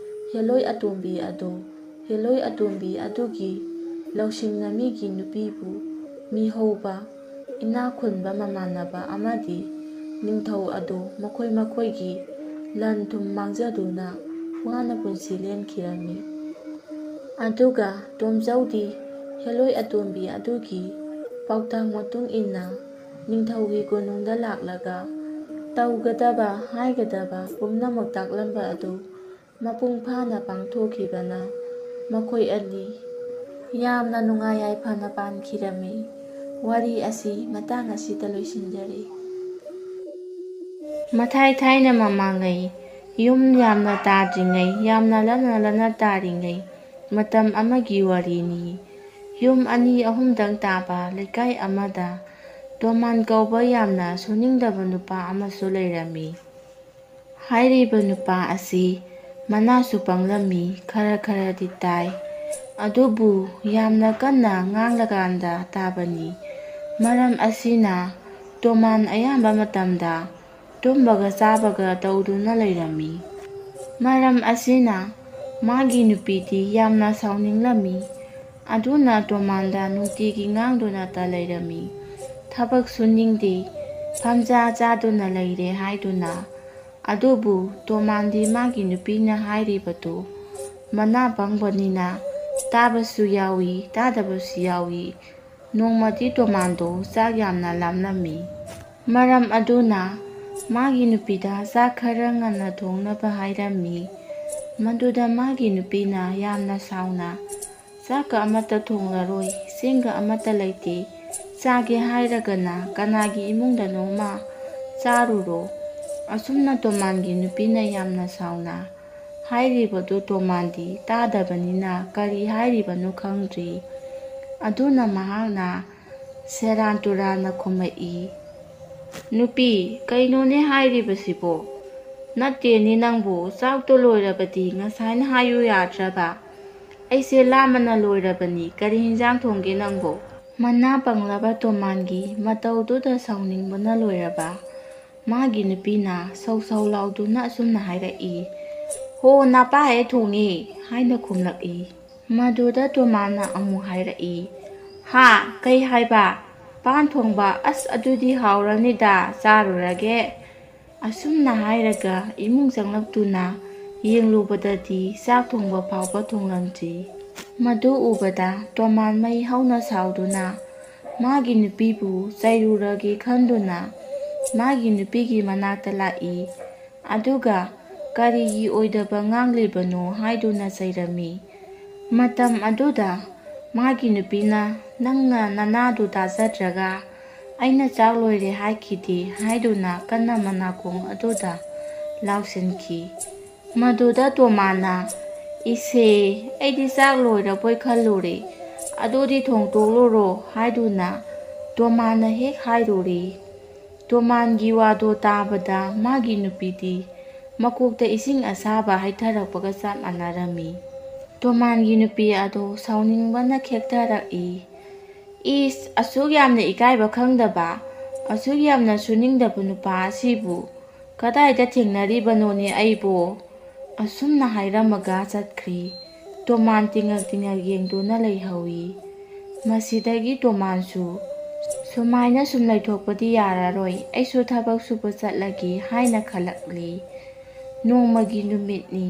ꯍꯦꯂꯣꯏ ꯑꯇꯣꯝꯕꯤ ꯑꯗꯨ ꯍꯦꯂꯣꯏ ꯑꯇꯣꯝꯕꯤ ꯑꯗꯨꯒꯤ ꯂꯧꯁꯤꯡꯅꯃꯤꯒꯤ ꯅꯨꯄꯤꯕꯨ ꯃꯤꯍꯧꯕ, ꯏꯅꯥꯛ ꯈꯨꯟꯕ ꯃꯃꯥꯟꯅꯕ ꯑꯃꯗꯤ ꯅꯤꯡꯊꯧ ꯑꯗꯨ ꯃꯈꯣꯏ ꯃꯈꯣꯏꯒꯤ ꯂꯟ ꯊꯨꯝ ꯃꯥꯡꯖꯗꯨꯅ ꯋꯥꯅ ꯄꯨꯟꯁꯤ ꯂꯦꯟꯈꯤꯔꯝꯃꯤ꯫ ꯑꯗꯨꯒ ꯇꯣꯝꯆꯧꯗꯤ ꯍꯦꯂꯣꯏ ꯑꯇꯣꯝꯕꯤ ꯑꯗꯨꯒꯤ ꯄꯥꯎꯇꯥꯛ ꯃꯇꯨꯡ ꯏꯟꯅ ꯅꯤꯡꯊꯧꯒꯤ ꯀꯣꯅꯨꯡꯗ ꯂꯥꯛꯂꯒ ꯇꯧꯒꯗꯕ ꯍꯥꯏꯒꯗꯕ ꯄꯨꯝꯅꯃꯛ ꯇꯥꯛꯂꯝꯕ ꯑꯗꯨ ꯃꯄꯨꯡ ꯐꯥꯅ ꯄꯥꯡꯊꯣꯛꯈꯤꯕꯅ ꯃꯈꯣꯏ ꯑꯅꯤ ꯌꯥꯝꯅ ꯅꯨꯡꯉꯥꯏ ꯌꯥꯏꯐꯅ ꯄꯥꯟꯈꯤꯔꯝꯃꯤ꯫ ꯋꯥꯔꯤ ꯑꯁꯤ ꯃꯇꯥꯡ ꯑꯁꯤꯗ ꯂꯣꯏꯁꯤꯟꯖꯔꯤ꯫ ꯃꯊꯥꯏ ꯊꯥꯏꯅ ꯃꯃꯥꯡꯉꯩ, ꯌꯨꯝ ꯌꯥꯝꯅ ꯇꯥꯗ꯭ꯔꯤꯉꯩ, ꯌꯥꯝꯅ ꯂꯟꯅ ꯇꯥꯔꯤꯉꯩ ꯃꯇꯝ ꯑꯃꯒꯤ ꯋꯥꯔꯤꯅꯤ꯫ ꯌꯨꯝ 2-3ꯗꯪ ꯇꯥꯕ ꯂꯩꯀꯥꯏ ꯑꯃꯗ ꯇꯣꯃꯥꯟ ꯀꯧꯕ ꯌꯥꯝꯅ ꯁꯨꯅꯤꯡꯗꯕ ꯅꯨꯄꯥ ꯑꯃꯁꯨ ꯂꯩꯔꯝꯃꯤ꯫ ꯍꯥꯏꯔꯤꯕ ꯅꯨꯄꯥ ꯑꯁꯤ ꯃꯅꯥꯁꯨ ꯄꯪꯂꯝꯃꯤ, ꯈꯔꯗꯤ ꯇꯥꯏ, ꯑꯗꯨꯕꯨ ꯌꯥꯝꯅ ꯀꯟꯅ ꯉꯥꯡꯂꯀꯥꯟꯗ ꯇꯥꯕꯅꯤ꯫ ꯃꯔꯝ ꯑꯁꯤꯅ ꯇꯣꯃꯥꯟ ꯑꯌꯥꯝꯕ ꯃꯇꯝꯗ ꯇꯨꯝꯕꯒ ꯆꯥꯕꯒ ꯇꯧꯗꯨꯅ ꯂꯩꯔꯝꯃꯤ꯫ ꯃꯔꯝ ꯑꯁꯤꯅ ꯃꯥꯒꯤ ꯅꯨꯄꯤꯗꯤ ꯌꯥꯝꯅ ꯁꯥꯎꯅꯤꯡꯂꯝꯃꯤ꯫ ꯑꯗꯨꯅ ꯇꯣꯃꯥꯟꯗ ꯅꯨꯡꯇꯤꯒꯤ ꯉꯥꯡꯗꯨꯅꯇ ꯂꯩꯔꯝꯃꯤ꯫ ꯊꯕꯛ ꯁꯨꯅꯤꯡꯗꯦ, ꯐꯝꯖꯥ ꯆꯥꯗꯨꯅ ꯂꯩꯔꯦ ꯍꯥꯏꯗꯨꯅ꯫ ꯑꯗꯨꯕꯨ ꯇꯣꯃꯥꯟꯗꯤ ꯃꯥꯒꯤ ꯅꯨꯄꯤꯅ ꯍꯥꯏꯔꯤꯕꯗꯨ ꯃꯅꯥ ꯄꯪꯕꯅꯤꯅ ꯇꯥꯕꯁꯨ ꯌꯥꯎꯏ, ꯇꯥꯗꯕꯁꯨ ꯌꯥꯎꯏ꯫ ꯅꯣꯡꯃꯗꯤ ꯇꯣꯃꯥꯟꯗꯣ ꯆꯥꯛ ꯌꯥꯝꯅ ꯂꯥꯝꯂꯝꯃꯤ꯫ ꯃꯔꯝ ꯑꯗꯨꯅ ꯃꯥꯒꯤ ꯅꯨꯄꯤꯗ ꯆꯥꯛ ꯈꯔ ꯉꯟꯅ ꯊꯣꯡꯅꯕ ꯍꯥꯏꯔꯝꯃꯤ꯫ ꯃꯗꯨꯗ ꯃꯥꯒꯤ ꯅꯨꯄꯤꯅ ꯌꯥꯝꯅ ꯁꯥꯎꯅ "ꯆꯥꯛꯀ ꯑꯃꯠꯇ ꯊꯣꯡꯂꯔꯣꯏ, ꯆꯦꯡꯒ ꯑꯃꯠꯇ ꯂꯩꯇꯦ, ꯆꯥꯒꯦ ꯍꯥꯏꯔꯒꯅ ꯀꯅꯥꯒꯤ ꯏꯃꯨꯡꯗꯅꯣꯃ ꯆꯥꯔꯨꯔꯣ"꯫ ꯑꯁꯨꯝꯅ ꯇꯣꯃꯥꯟꯒꯤ ꯅꯨꯄꯤꯅ ꯌꯥꯝꯅ ꯁꯥꯎꯅ ꯍꯥꯏꯔꯤꯕꯗꯨ ꯇꯣꯃꯥꯟꯗꯤ ꯇꯥꯗꯕꯅꯤꯅ ꯀꯔꯤ ꯍꯥꯏꯔꯤꯕꯅꯣ ꯈꯪꯗ꯭ꯔꯤ꯫ ꯑꯗꯨꯅ ꯃꯍꯥꯛꯅ ꯁꯦꯔꯥꯟ ꯇꯨꯔꯥꯟꯅ ꯈꯨꯝꯃꯛꯏ, "ꯅꯨꯄꯤ, ꯀꯩꯅꯣꯅꯦ ꯍꯥꯏꯔꯤꯕꯁꯤꯕꯣ? ꯅꯠꯇꯦꯅꯦ ꯅꯪꯕꯨ, ꯆꯥꯛꯇꯣ ꯂꯣꯏꯔꯕꯗꯤ ꯉꯁꯥꯏꯅ ꯍꯥꯏꯌꯨ ꯌꯥꯗ꯭ꯔꯕ? ꯑꯩꯁꯦ ꯂꯥꯝꯕꯅ ꯂꯣꯏꯔꯕꯅꯤ, ꯀꯔꯤ ꯍꯤꯟꯖꯥꯡ ꯊꯣꯡꯒꯦ ꯅꯪꯕꯣ"꯫ ꯃꯅꯥ ꯄꯪꯂꯕ ꯇꯣꯃꯥꯟꯒꯤ ꯃꯇꯧꯗꯨꯗ ꯁꯥꯎꯅꯤꯡꯕꯅ ꯂꯣꯏꯔꯕ ꯃꯥꯒꯤ ꯅꯨꯄꯤꯅ ꯁꯧ ꯁꯧ ꯂꯥꯎꯗꯨꯅ ꯑꯁꯨꯝꯅ ꯍꯥꯏꯔꯛꯏ, "ꯍꯣ, ꯅꯄꯥ ꯍꯦꯛ ꯊꯣꯡꯉꯦ" ꯍꯥꯏꯅ ꯈꯨꯝꯂꯛꯏ꯫ ꯃꯗꯨꯗ ꯇꯣꯃꯥꯟꯅ ꯑꯃꯨꯛ ꯍꯥꯏꯔꯛꯏ, "ꯍꯥ, ꯀꯩ ꯍꯥꯏꯕ? ꯄꯥꯟ ꯊꯣꯡꯕ? ꯑꯁ, ꯑꯗꯨꯗꯤ ꯍꯥꯎꯔꯅꯤꯗ, ꯆꯥꯔꯨꯔꯒꯦ"꯫ ꯑꯁꯨꯝꯅ ꯍꯥꯏꯔꯒ ꯏꯃꯨꯡ ꯆꯪꯂꯛꯇꯨꯅ ꯌꯦꯡꯂꯨꯕꯗꯗꯤ ꯆꯥꯛ ꯊꯣꯡꯕ ꯐꯥꯎꯕ ꯊꯣꯡꯂꯝꯗ꯭ꯔꯤ꯫ ꯃꯗꯨ ꯎꯕꯗ ꯇꯣꯃꯥꯟ ꯃꯩ ꯍꯧꯅ ꯁꯥꯎꯗꯨꯅ ꯃꯥꯒꯤ ꯅꯨꯄꯤꯕꯨ ꯆꯩꯔꯨꯔꯒꯦ ꯈꯟꯗꯨꯅ ꯃꯥꯒꯤ ꯅꯨꯄꯤꯒꯤ ꯃꯅꯥꯛꯇ ꯂꯥꯛꯏ꯫ ꯑꯗꯨꯒ ꯀꯔꯤꯒꯤ ꯑꯣꯏꯗꯕ ꯉꯥꯡꯂꯤꯕꯅꯣ ꯍꯥꯏꯗꯨꯅ ꯆꯩꯔꯝꯃꯤ꯫ ꯃꯇꯝ ꯑꯗꯨꯗ ꯃꯥꯒꯤ ꯅꯨꯄꯤꯅ "ꯅꯪꯅ ꯅꯅꯥꯗꯨ ꯇꯥꯖꯗ꯭ꯔꯒ ꯑꯩꯅ ꯆꯥꯛ ꯂꯣꯏꯔꯦ ꯍꯥꯏꯈꯤꯗꯦ" ꯍꯥꯏꯗꯨꯅ ꯀꯟꯅ ꯃꯅꯥꯀꯣꯡ ꯑꯗꯨꯗ ꯂꯥꯎꯁꯤꯟꯈꯤ꯫ ꯃꯗꯨꯗ ꯇꯣꯃꯥꯟꯅ "ꯏꯁꯦ, ꯑꯩꯗꯤ ꯆꯥꯛ ꯂꯣꯏꯔꯕꯣꯏ ꯈꯜꯂꯨꯔꯦ, ꯑꯗꯨꯗꯤ ꯊꯣꯡꯇꯣꯛꯂꯨꯔꯣ" ꯍꯥꯏꯗꯨꯅ ꯇꯣꯃꯥꯟꯅ ꯍꯦꯛ ꯍꯥꯏꯔꯨꯔꯦ꯫ ꯇꯣꯃꯥꯟꯒꯤ ꯋꯥꯗꯣ ꯇꯥꯕꯗ ꯃꯥꯒꯤ ꯅꯨꯄꯤꯗꯤ ꯃꯀꯣꯛꯇ ꯏꯁꯤꯡ ꯑꯁꯥꯕ ꯍꯩꯊꯔꯛꯄꯒ ꯆꯞ ꯃꯥꯟꯅꯔꯝꯃꯤ꯫ ꯇꯣꯃꯥꯟꯒꯤ ꯅꯨꯄꯤ ꯑꯗꯣ ꯁꯥꯎꯅꯤꯡꯕꯅ ꯈꯦꯛꯊꯔꯛꯏ꯫ "ꯏꯁ, ꯑꯁꯨꯛ ꯌꯥꯝꯅ ꯏꯀꯥꯏꯕ ꯈꯪꯗꯕ, ꯑꯁꯨꯛ ꯌꯥꯝꯅ ꯁꯨꯅꯤꯡꯗꯕ ꯅꯨꯄꯥ ꯑꯁꯤꯕꯨ ꯀꯗꯥꯏꯗ ꯊꯦꯡꯅꯔꯤꯕꯅꯣꯅꯦ ꯑꯩꯕꯣ"꯫ ꯑꯁꯨꯝꯅ ꯍꯥꯏꯔꯝꯃꯒ ꯆꯠꯈ꯭ꯔꯤ꯫ ꯇꯣꯃꯥꯟ ꯇꯤꯡꯉꯛ ꯇꯤꯡꯉꯛ ꯌꯦꯡꯗꯨꯅ ꯂꯩꯍꯧꯏ꯫ ꯃꯁꯤꯗꯒꯤ ꯇꯣꯃꯥꯟꯁꯨ "ꯁꯨꯃꯥꯏꯅ ꯁꯨꯝ ꯂꯩꯊꯣꯛꯄꯗꯤ ꯌꯥꯔꯔꯣꯏ, ꯑꯩꯁꯨ ꯊꯕꯛ ꯁꯨꯕ ꯆꯠꯂꯒꯦ" ꯍꯥꯏꯅ ꯈꯜꯂꯛꯂꯤ꯫ ꯅꯣꯡꯃꯒꯤ ꯅꯨꯃꯤꯠꯅꯤ꯫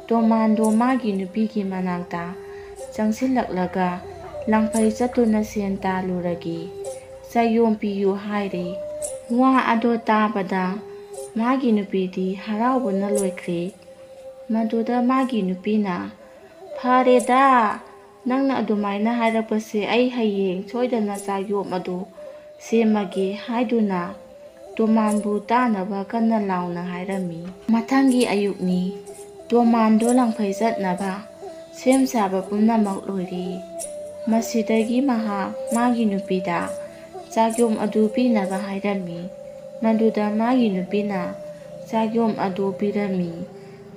ꯇꯣꯃꯥꯟꯗꯣ ꯃꯥꯒꯤ ꯅꯨꯄꯤꯒꯤ ꯃꯅꯥꯛꯇ ꯆꯪꯁꯤꯜꯂꯛꯂꯒ ꯂꯪꯐꯩ ꯆꯠꯇꯨꯅ ꯁꯦꯟ ꯇꯥꯜꯂꯨꯔꯒꯦ, ꯆꯌꯣꯝ ꯄꯤꯌꯨ ꯍꯥꯏꯔꯦ꯫ ꯋꯥ ꯑꯗꯣ ꯇꯥꯕꯗ ꯃꯥꯒꯤ ꯅꯨꯄꯤꯗꯤ ꯍꯔꯥꯎꯕꯅ ꯂꯣꯏꯈ꯭ꯔꯦ꯫ ꯃꯗꯨꯗ ꯃꯥꯒꯤ ꯅꯨꯄꯤꯅ "ꯐꯔꯦꯗ, ꯅꯪꯅ ꯑꯗꯨꯃꯥꯏꯅ ꯍꯥꯏꯔꯛꯄꯁꯦ, ꯑꯩ ꯍꯌꯦꯡ ꯁꯣꯏꯗꯅ ꯆꯥꯌꯣꯝ ꯑꯗꯨ ꯁꯦꯝꯃꯒꯦ" ꯍꯥꯏꯗꯨꯅ ꯇꯣꯃꯥꯟꯕꯨ ꯇꯥꯅꯕ ꯀꯟꯅ ꯂꯥꯎꯅ ꯍꯥꯏꯔꯝꯃꯤ꯫ ꯃꯊꯪꯒꯤ ꯑꯌꯨꯛꯅꯤ꯫ ꯇꯣꯃꯥꯟꯗꯣ ꯂꯪꯐꯩ ꯆꯠꯅꯕ ꯁꯦꯝ ꯁꯥꯕ ꯄꯨꯝꯅꯃꯛ ꯂꯣꯏꯔꯦ꯫ ꯃꯁꯤꯗꯒꯤ ꯃꯍꯥꯛ ꯃꯥꯒꯤ ꯅꯨꯄꯤꯗ ꯆꯥꯌꯣꯝ ꯑꯗꯨ ꯄꯤꯅꯕ ꯍꯥꯏꯔꯝꯃꯤ꯫ ꯃꯗꯨꯗ ꯃꯥꯒꯤ ꯅꯨꯄꯤꯅ ꯆꯥꯌꯣꯝ ꯑꯗꯨ ꯄꯤꯔꯝꯃꯤ꯫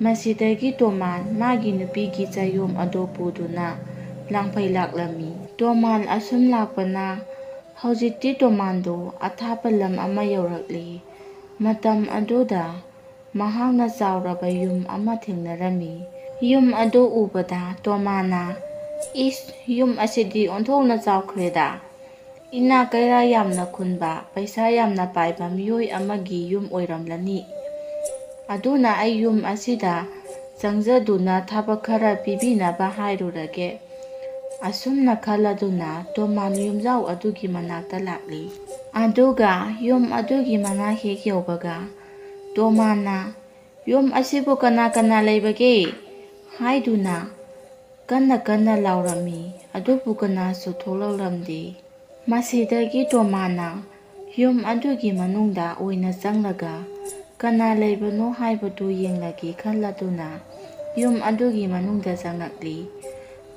ꯃꯁꯤꯗꯒꯤ ꯇꯣꯃꯥꯟ ꯃꯥꯒꯤ ꯅꯨꯄꯤꯒꯤ ꯆꯥꯌꯣꯝ ꯑꯗꯨ ꯄꯨꯗꯨꯅ ꯂꯪꯐꯩ ꯂꯥꯛꯂꯝꯃꯤ꯫ ꯇꯣꯃꯥꯟ ꯑꯁꯨꯝ ꯂꯥꯛꯄꯅ ꯍꯧꯖꯤꯛꯇꯤ ꯇꯣꯃꯥꯟꯗꯣ ꯑꯊꯥꯞꯄ ꯂꯝ ꯑꯃ ꯌꯧꯔꯛꯂꯤ꯫ ꯃꯇꯝ ꯑꯗꯨꯗ ꯃꯍꯥꯛꯅ ꯆꯥꯎꯔꯕ ꯌꯨꯝ ꯑꯃ ꯊꯦꯡꯅꯔꯝꯃꯤ꯫ ꯌꯨꯝ ꯑꯗꯨ ꯎꯕꯗ ꯇꯣꯃꯥꯟꯅ "ꯏꯁ, ꯌꯨꯝ ꯑꯁꯤꯗꯤ ꯑꯣꯟꯊꯣꯛꯅ ꯆꯥꯎꯈ꯭ꯔꯦꯗ! ꯏꯅꯥꯛ ꯀꯩꯔꯥꯛ ꯌꯥꯝꯅ ꯈꯨꯟꯕ, ꯄꯩꯁꯥ ꯌꯥꯝꯅ ꯄꯥꯏꯕ ꯃꯤꯑꯣꯏ ꯑꯃꯒꯤ ꯌꯨꯝ ꯑꯣꯏꯔꯝꯂꯅꯤ꯫ ꯑꯗꯨꯅ ꯑꯩ ꯌꯨꯝ ꯑꯁꯤꯗ ꯆꯪꯖꯗꯨꯅ ꯊꯕꯛ ꯈꯔ ꯄꯤꯕꯤꯅꯕ ꯍꯥꯏꯔꯨꯔꯒꯦ"꯫ ꯑꯁꯨꯝꯅ ꯈꯜꯂꯗꯨꯅ ꯇꯣꯃꯥꯟ ꯌꯨꯝꯖꯥꯎ ꯑꯗꯨꯒꯤ ꯃꯅꯥꯛꯇ ꯂꯥꯛꯂꯤ꯫ ꯑꯗꯨꯒ ꯌꯨꯝ ꯑꯗꯨꯒꯤ ꯃꯅꯥꯛ ꯍꯦꯛ ꯌꯧꯕꯒ ꯇꯣꯃꯥꯟꯅ "ꯌꯨꯝ ꯑꯁꯤꯕꯨ ꯀꯅꯥ ꯀꯅꯥ ꯂꯩꯕꯒꯦ" ꯍꯥꯏꯗꯨꯅ ꯀꯟꯅ ꯀꯟꯅ ꯂꯥꯎꯔꯝꯃꯤ꯫ ꯑꯗꯨꯕꯨ ꯀꯅꯥꯁꯨ ꯊꯣꯛꯂꯛꯂꯝꯗꯦ꯫ ꯃꯁꯤꯗꯒꯤ ꯇꯣꯃꯥꯟꯅ ꯌꯨꯝ ꯑꯗꯨꯒꯤ ꯃꯅꯨꯡꯗ ꯑꯣꯏꯅ ꯆꯪꯂꯒ ꯀꯅꯥ ꯂꯩꯕꯅꯣ ꯍꯥꯏꯕꯗꯨ ꯌꯦꯡꯂꯒꯦ ꯈꯜꯂꯗꯨꯅ ꯌꯨꯝ ꯑꯗꯨꯒꯤ ꯃꯅꯨꯡꯗ ꯆꯪꯂꯛꯂꯤ꯫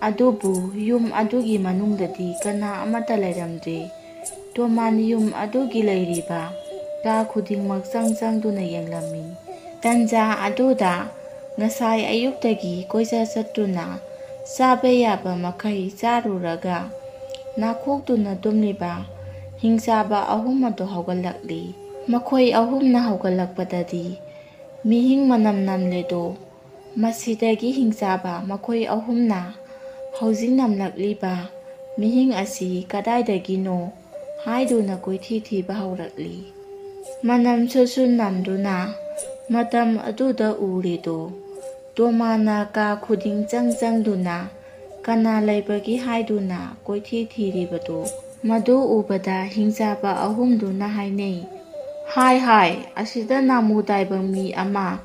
ꯑꯗꯨꯕꯨ ꯌꯨꯝ ꯑꯗꯨꯒꯤ ꯃꯅꯨꯡꯗꯗꯤ ꯀꯅꯥ ꯑꯃꯠꯇ ꯂꯩꯔꯝꯗ꯭ꯔꯦ꯫ ꯇꯣꯃꯥꯟ ꯌꯨꯝ ꯑꯗꯨꯒꯤ ꯂꯩꯔꯤꯕ ꯀꯥ ꯈꯨꯗꯤꯡꯃꯛ ꯆꯪꯗꯨꯅ ꯌꯦꯡꯂꯝꯃꯤ꯫ ꯇꯟꯖꯥ ꯑꯗꯨꯗ ꯉꯁꯥꯏ ꯑꯌꯨꯛꯇꯒꯤ ꯀꯣꯏꯆꯠ ꯆꯠꯇꯨꯅ ꯆꯥꯕ ꯌꯥꯕ ꯃꯈꯩ ꯆꯥꯔꯨꯔꯒ ꯅꯥꯈꯣꯛꯇꯨꯅ ꯇꯨꯝꯂꯤꯕ ꯍꯤꯡꯆꯥꯕ ꯑꯍꯨꯝ ꯑꯗꯨ ꯍꯧꯒꯠꯂꯛꯂꯤ꯫ ꯃꯈꯣꯏ ꯑꯍꯨꯝꯅ ꯍꯧꯒꯠꯂꯛꯄꯗꯗꯤ "ꯃꯤꯍꯤꯡ ꯃꯅꯝ ꯅꯝꯂꯦꯗꯣ, ꯃꯁꯤꯗꯒꯤ ꯍꯤꯡꯆꯥꯕ ꯃꯈꯣꯏ ꯑꯍꯨꯝꯅ ꯍꯧꯖꯤꯛ ꯅꯝꯂꯛꯂꯤꯕ ꯃꯤꯍꯤꯡ ꯑꯁꯤ ꯀꯗꯥꯏꯗꯒꯤꯅꯣ ꯍꯥꯏꯗꯨꯅ ꯀꯣꯏꯊꯤ ꯊꯤꯕ ꯍꯧꯔꯛꯂꯤ꯫ ꯃꯅꯝꯁꯨ ꯅꯝꯗꯨꯅ ꯃꯇꯝ ꯑꯗꯨꯗ ꯎꯔꯤꯗꯣ ꯇꯣꯃꯥꯅ ꯀꯥ ꯈꯨꯗꯤꯡ ꯆꯪꯗꯨꯅ ꯀꯅꯥ ꯂꯩꯕꯒꯦ ꯍꯥꯏꯗꯨꯅ ꯀꯣꯏꯊꯤ ꯊꯤꯔꯤꯕꯗꯣ ꯃꯗꯨ ꯎꯕꯗ ꯍꯤꯡꯆꯥꯕ ꯑꯍꯨꯝꯗꯨꯅ ꯍꯥꯏꯅꯩ, ꯍꯥꯏ ꯑꯁꯤꯗ ꯅꯥꯃꯨ ꯇꯥꯏꯕꯪ ꯃꯤ ꯑꯃ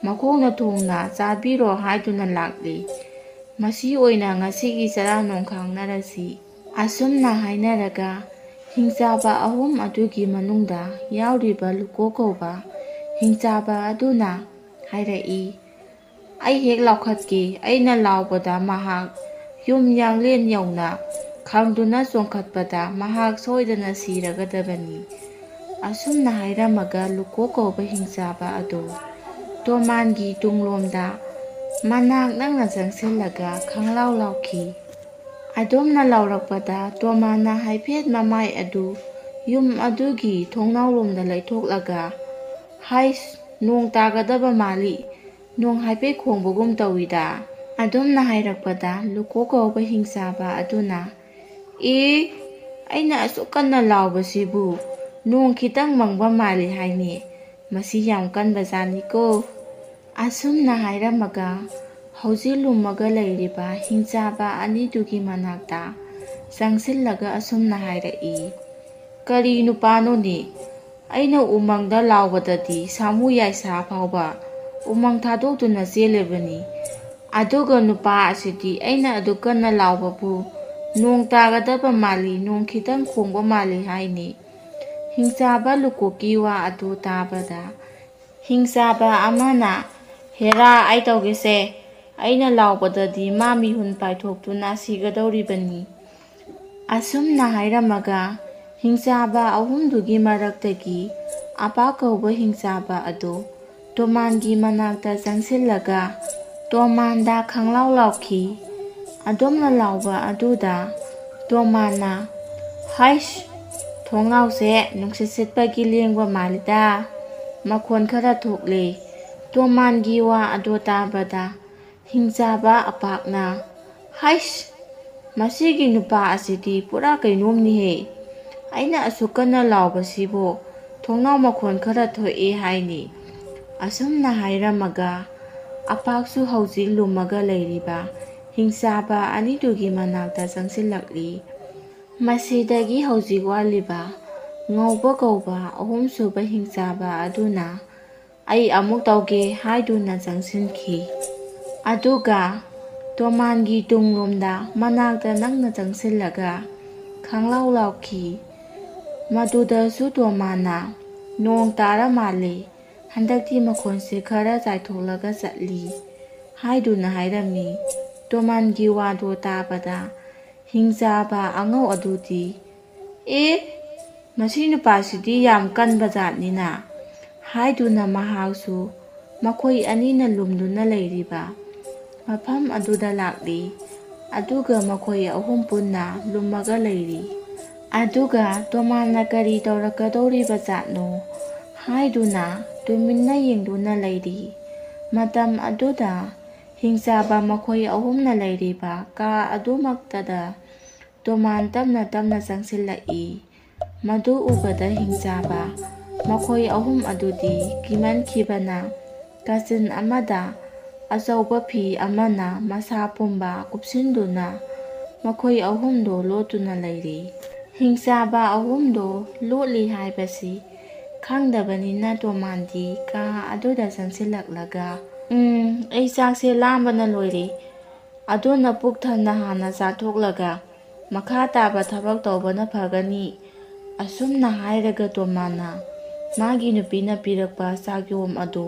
ꯃꯈꯣꯡꯅ ꯊꯣꯡꯅ ꯆꯥꯕꯤꯔꯣ ꯍꯥꯏꯗꯨꯅ ꯂꯥꯛꯂꯤ꯫ ꯃꯁꯤ ꯑꯣꯏꯅ ꯉꯁꯤꯒꯤ ꯆꯔꯥ ꯅꯣꯡꯈꯥꯡꯅꯔꯁꯤ꯫ ꯑꯁꯨꯝꯅ ꯍꯥꯏꯅꯔꯒ ꯍꯤꯡꯆꯥꯕ ꯑꯍꯨꯝ ꯑꯗꯨꯒꯤ ꯃꯅꯨꯡꯗ ꯌꯥꯎꯔꯤꯕ ꯂꯨꯀꯣ ꯀꯧꯕ ꯍꯤꯡꯆꯥꯕ ꯑꯗꯨꯅ ꯍꯥꯏꯔꯛꯏ, ꯑꯩ ꯍꯦꯛ ꯂꯥꯎꯈꯠꯀꯦ꯫ ꯑꯩꯅ ꯂꯥꯎꯕꯗ ꯃꯍꯥꯛ ꯌꯨꯝ ꯌꯥꯡꯂꯦꯟ ꯌꯧꯅ ꯈꯪꯗꯨꯅ ꯆꯣꯡꯈꯠꯄꯗ ꯃꯍꯥꯛ ꯁꯣꯏꯗꯅ ꯁꯤꯔꯒꯗꯕꯅꯤ꯫ ꯑꯁꯨꯝꯅ ꯍꯥꯏꯔꯝꯃꯒ ꯂꯨꯀꯣ ꯀꯧꯕ ꯍꯤꯡꯆꯥꯕ ꯑꯗꯨ ꯇꯣꯃꯥꯟꯒꯤ ꯇꯨꯡꯂꯣꯝꯗ ꯃꯅꯥꯛ ꯅꯛꯅ ꯆꯪꯁꯤꯜꯂꯒ ꯈꯪꯂꯥꯎ ꯂꯥꯎꯈꯤ꯫ ꯑꯗꯨꯝꯅ ꯂꯥꯎꯔꯛꯄꯗ ꯇꯣꯃꯥꯟꯅ ꯍꯥꯏꯐꯦꯠ ꯃꯃꯥꯏ ꯑꯗꯨ ꯌꯨꯝ ꯑꯗꯨꯒꯤ ꯊꯣꯡꯅꯥꯎꯔꯣꯝꯗ ꯂꯩꯊꯣꯛꯂꯒ, ꯍꯩꯁ, ꯅꯣꯡ ꯇꯥꯒꯗꯕ ꯃꯥꯜꯂꯤ, ꯅꯣꯡ ꯍꯥꯏꯐꯦꯠ ꯈꯣꯡꯕꯒꯨꯝ ꯇꯧꯏꯗ꯫ ꯑꯗꯨꯝꯅ ꯍꯥꯏꯔꯛꯄꯗ ꯂꯨꯀꯣ ꯀꯧꯕ ꯍꯤꯡꯆꯥꯕ ꯑꯗꯨꯅ, ꯑꯩꯅ ꯑꯁꯨꯛ ꯀꯟꯅ ꯂꯥꯎꯕꯁꯤꯕꯨ ꯅꯣꯡ ꯈꯤꯇꯪ ꯃꯪꯕ ꯃꯥꯜꯂꯤ ꯍꯥꯏꯅꯦ, ꯃꯁꯤ ꯌꯥꯝ ꯀꯟꯕꯖꯥꯠꯅꯤꯀꯣ꯫ ꯑꯁꯨꯝꯅ ꯍꯥꯏꯔꯝꯃꯒ ꯍꯧꯖꯤꯛ ꯂꯨꯝꯃꯒ ꯂꯩꯔꯤꯕ ꯍꯤꯡꯆꯥꯕ ꯑꯅꯤꯗꯨꯒꯤ ꯃꯅꯥꯛꯇ ꯆꯪꯁꯤꯜꯂꯒ ꯑꯁꯨꯝꯅ ꯍꯥꯏꯔꯛꯏ, ꯀꯔꯤ ꯅꯨꯄꯥꯅꯣꯅꯦ, ꯑꯩꯅ ꯎꯃꯪꯗ ꯂꯥꯎꯕꯗꯗꯤ ꯁꯥꯃꯨ ꯌꯥꯏꯁꯥ ꯐꯥꯎꯕ ꯎꯃꯪ ꯊꯥꯗꯣꯛꯇꯨꯅ ꯆꯦꯜꯂꯤꯕꯅꯤ, ꯑꯗꯨꯒ ꯅꯨꯄꯥ ꯑꯁꯤꯗꯤ ꯑꯩꯅ ꯑꯗꯨꯛ ꯀꯟꯅ ꯂꯥꯎꯕꯕꯨ ꯅꯣꯡ ꯇꯥꯒꯗꯕ ꯃꯥꯜꯂꯤ, ꯅꯣꯡ ꯈꯤꯇꯪ ꯈꯣꯡꯕ ꯃꯥꯜꯂꯤ ꯍꯥꯏꯅꯤ꯫ ꯍꯤꯡꯆꯥꯕ ꯂꯨꯀꯣꯛꯀꯤ ꯋꯥ ꯑꯗꯨ ꯇꯥꯕꯗ ꯍꯤꯡꯆꯥꯕ ꯑꯃꯅ, ꯍꯦꯔꯥ, ꯑꯩ ꯇꯧꯒꯦꯁꯦ, ꯑꯩꯅ ꯂꯥꯎꯕꯗꯗꯤ ꯃꯥ ꯃꯤꯍꯨꯟ ꯄꯥꯏꯊꯣꯛꯇꯨꯅ ꯁꯤꯒꯗꯧꯔꯤꯕꯅꯤ꯫ ꯑꯁꯨꯝꯅ ꯍꯥꯏꯔꯝꯃꯒ ꯍꯤꯡꯆꯥꯕ ꯑꯍꯨꯝꯗꯨꯒꯤ ꯃꯔꯛꯇꯒꯤ ꯑꯄꯥꯛ ꯀꯧꯕ ꯍꯤꯡꯆꯥꯕ ꯑꯗꯨ ꯇꯣꯃꯥꯟꯒꯤ ꯃꯅꯥꯛꯇ ꯆꯪꯁꯤꯜꯂꯒ ꯇꯣꯃꯥꯟꯗ ꯈꯪꯂꯥꯎ ꯂꯥꯎꯈꯤ꯫ ꯑꯗꯨꯝꯅ ꯂꯥꯎꯕ ꯑꯗꯨꯗ ꯇꯣꯃꯥꯟꯅ, ꯍꯩꯁ, ꯊꯣꯡꯅꯥꯎꯁꯦ ꯅꯨꯡꯁꯤꯠ ꯁꯤꯠꯄꯒꯤ ꯂꯦꯡꯕ ꯃꯥꯜꯂꯤꯗ, ꯃꯈꯣꯟ ꯈꯔ ꯊꯣꯛꯂꯦ꯫ ꯇꯣꯃꯥꯟꯒꯤ ꯋꯥ ꯑꯗꯨ ꯇꯥꯕꯗ ꯍꯤꯡꯆꯥꯕ ꯑꯄꯥꯛꯅ, ꯍꯩꯁ, ꯃꯁꯤꯒꯤ ꯅꯨꯄꯥ ꯑꯁꯤꯗꯤ ꯄꯨꯔꯥ ꯀꯩꯅꯣꯝꯅꯤꯍꯦ, ꯑꯩꯅ ꯑꯁꯨꯛ ꯀꯟꯅ ꯂꯥꯎꯕꯁꯤꯕꯨ ꯊꯣꯡꯅꯥꯎ ꯃꯈꯣꯟ ꯈꯔ ꯊꯣꯛꯑꯦ ꯍꯥꯏꯅꯤ꯫ ꯑꯁꯨꯝꯅ ꯍꯥꯏꯔꯝꯃꯒ ꯑꯄꯥꯛꯁꯨ ꯍꯧꯖꯤꯛ ꯂꯨꯝꯃꯒ ꯂꯩꯔꯤꯕ ꯍꯤꯡꯆꯥꯕ ꯑꯅꯤꯗꯨꯒꯤ ꯃꯅꯥꯛꯇ ꯆꯪꯁꯤꯜꯂꯛꯂꯤ꯫ ꯃꯁꯤꯗꯒꯤ ꯍꯧꯖꯤꯛ ꯋꯥꯠꯂꯤꯕ ꯉꯧꯕ ꯀꯧꯕ ꯑꯍꯨꯝꯁꯨꯕ ꯍꯤꯡꯆꯥꯕ ꯑꯗꯨꯅ ꯑꯩ ꯑꯃꯨꯛ ꯇꯧꯒꯦ ꯍꯥꯏꯗꯨꯅ ꯆꯪꯁꯤꯟꯈꯤ꯫ ꯑꯗꯨꯒ ꯇꯣꯃꯥꯟꯒꯤ ꯇꯨꯡꯂꯣꯝꯗ ꯃꯅꯥꯛꯇ ꯅꯛꯅ ꯆꯪꯁꯤꯜꯂꯒ ꯈꯪꯂꯥꯎ ꯂꯥꯎꯈꯤ꯫ ꯃꯗꯨꯗꯁꯨ ꯇꯣꯃꯥꯟꯅ, ꯅꯣꯡ ꯇꯥꯔ ꯃꯥꯜꯂꯦ, ꯍꯟꯗꯛꯇꯤ ꯃꯈꯣꯟꯁꯦ ꯈꯔ ꯆꯥꯏꯊꯣꯛꯂꯒ ꯆꯠꯂꯤ ꯍꯥꯏꯗꯨꯅ ꯍꯥꯏꯔꯝꯃꯤ꯫ ꯇꯣꯃꯥꯟꯒꯤ ꯋꯥꯗꯣ ꯇꯥꯕꯗ ꯍꯤꯡꯆꯥꯕ ꯑꯉꯧ ꯑꯗꯨꯗꯤ, ꯃꯁꯤ ꯅꯨꯄꯥꯁꯤꯗꯤ ꯌꯥꯝ ꯀꯟꯕ ꯖꯥꯠꯅꯤꯅ ꯍꯥꯏꯗꯨꯅ ꯃꯍꯥꯛꯁꯨ ꯃꯈꯣꯏ ꯑꯅꯤꯅ ꯂꯨꯝꯗꯨꯅ ꯂꯩꯔꯤꯕ ꯃꯐꯝ ꯑꯗꯨꯗ ꯂꯥꯛꯂꯤ꯫ ꯑꯗꯨꯒ ꯃꯈꯣꯏ ꯑꯍꯨꯝ ꯄꯨꯟꯅ ꯂꯨꯝꯃꯒ ꯂꯩꯔꯤ꯫ ꯑꯗꯨꯒ ꯇꯣꯃꯥꯟꯅ ꯀꯔꯤ ꯇꯧꯔꯛꯀꯗꯧꯔꯤꯕ ꯖꯥꯠꯅꯣ ꯍꯥꯏꯗꯨꯅ ꯇꯨꯃꯤꯟꯅ ꯌꯦꯡꯗꯨꯅ ꯂꯩꯔꯤ꯫ ꯃꯇꯝ ꯑꯗꯨꯗ ꯍꯤꯡꯆꯥꯕ ꯃꯈꯣꯏ ꯑꯍꯨꯝꯅ ꯂꯩꯔꯤꯕ ꯀꯥ ꯑꯗꯨꯃꯛꯇꯗ ꯇꯣꯃꯥꯟ ꯇꯞꯅ ꯇꯞꯅ ꯆꯪꯁꯤꯜꯂꯛꯏ꯫ ꯃꯗꯨ ꯎꯕꯗ ꯍꯤꯡꯆꯥꯕ ꯃꯈꯣꯏ ꯑꯍꯨꯝ ꯑꯗꯨꯗꯤ ꯀꯤꯃꯟꯈꯤꯕꯅ ꯀꯥꯆꯤꯟ ꯑꯃꯗ ꯑꯆꯧꯕ ꯐꯤ ꯑꯃꯅ ꯃꯁꯥ ꯄꯨꯝꯕ ꯀꯨꯞꯁꯤꯟꯗꯨꯅ ꯃꯈꯣꯏ ꯑꯍꯨꯝꯗꯣ ꯂꯣꯠꯇꯨꯅ ꯂꯩꯔꯤ꯫ ꯍꯤꯡꯆꯥꯕ ꯑꯍꯨꯝꯗꯣ ꯂꯣꯠꯂꯤ ꯍꯥꯏꯕꯁꯤ ꯈꯪꯗꯕꯅꯤꯅ ꯇꯣꯃꯥꯟꯗꯤ ꯀꯥ ꯑꯗꯨꯗ ꯆꯪꯁꯤꯜꯂꯛꯂꯒ, ꯑꯩ ꯆꯥꯛꯁꯦ ꯂꯥꯝꯕꯅ ꯂꯣꯏꯔꯦ, ꯑꯗꯨꯅ ꯄꯨꯛ ꯊꯟꯅ ꯍꯥꯟꯅ ꯆꯥꯊꯣꯛꯂꯒ ꯃꯈꯥ ꯇꯥꯕ ꯊꯕꯛ ꯇꯧꯕꯅ ꯐꯒꯅꯤ꯫ ꯑꯁꯨꯝꯅ ꯍꯥꯏꯔꯒ ꯇꯣꯃꯥꯟꯅ ꯃꯥꯒꯤ ꯅꯨꯄꯤꯅ ꯄꯤꯔꯛꯄ ꯆꯥꯛꯌꯣꯝ ꯑꯗꯨ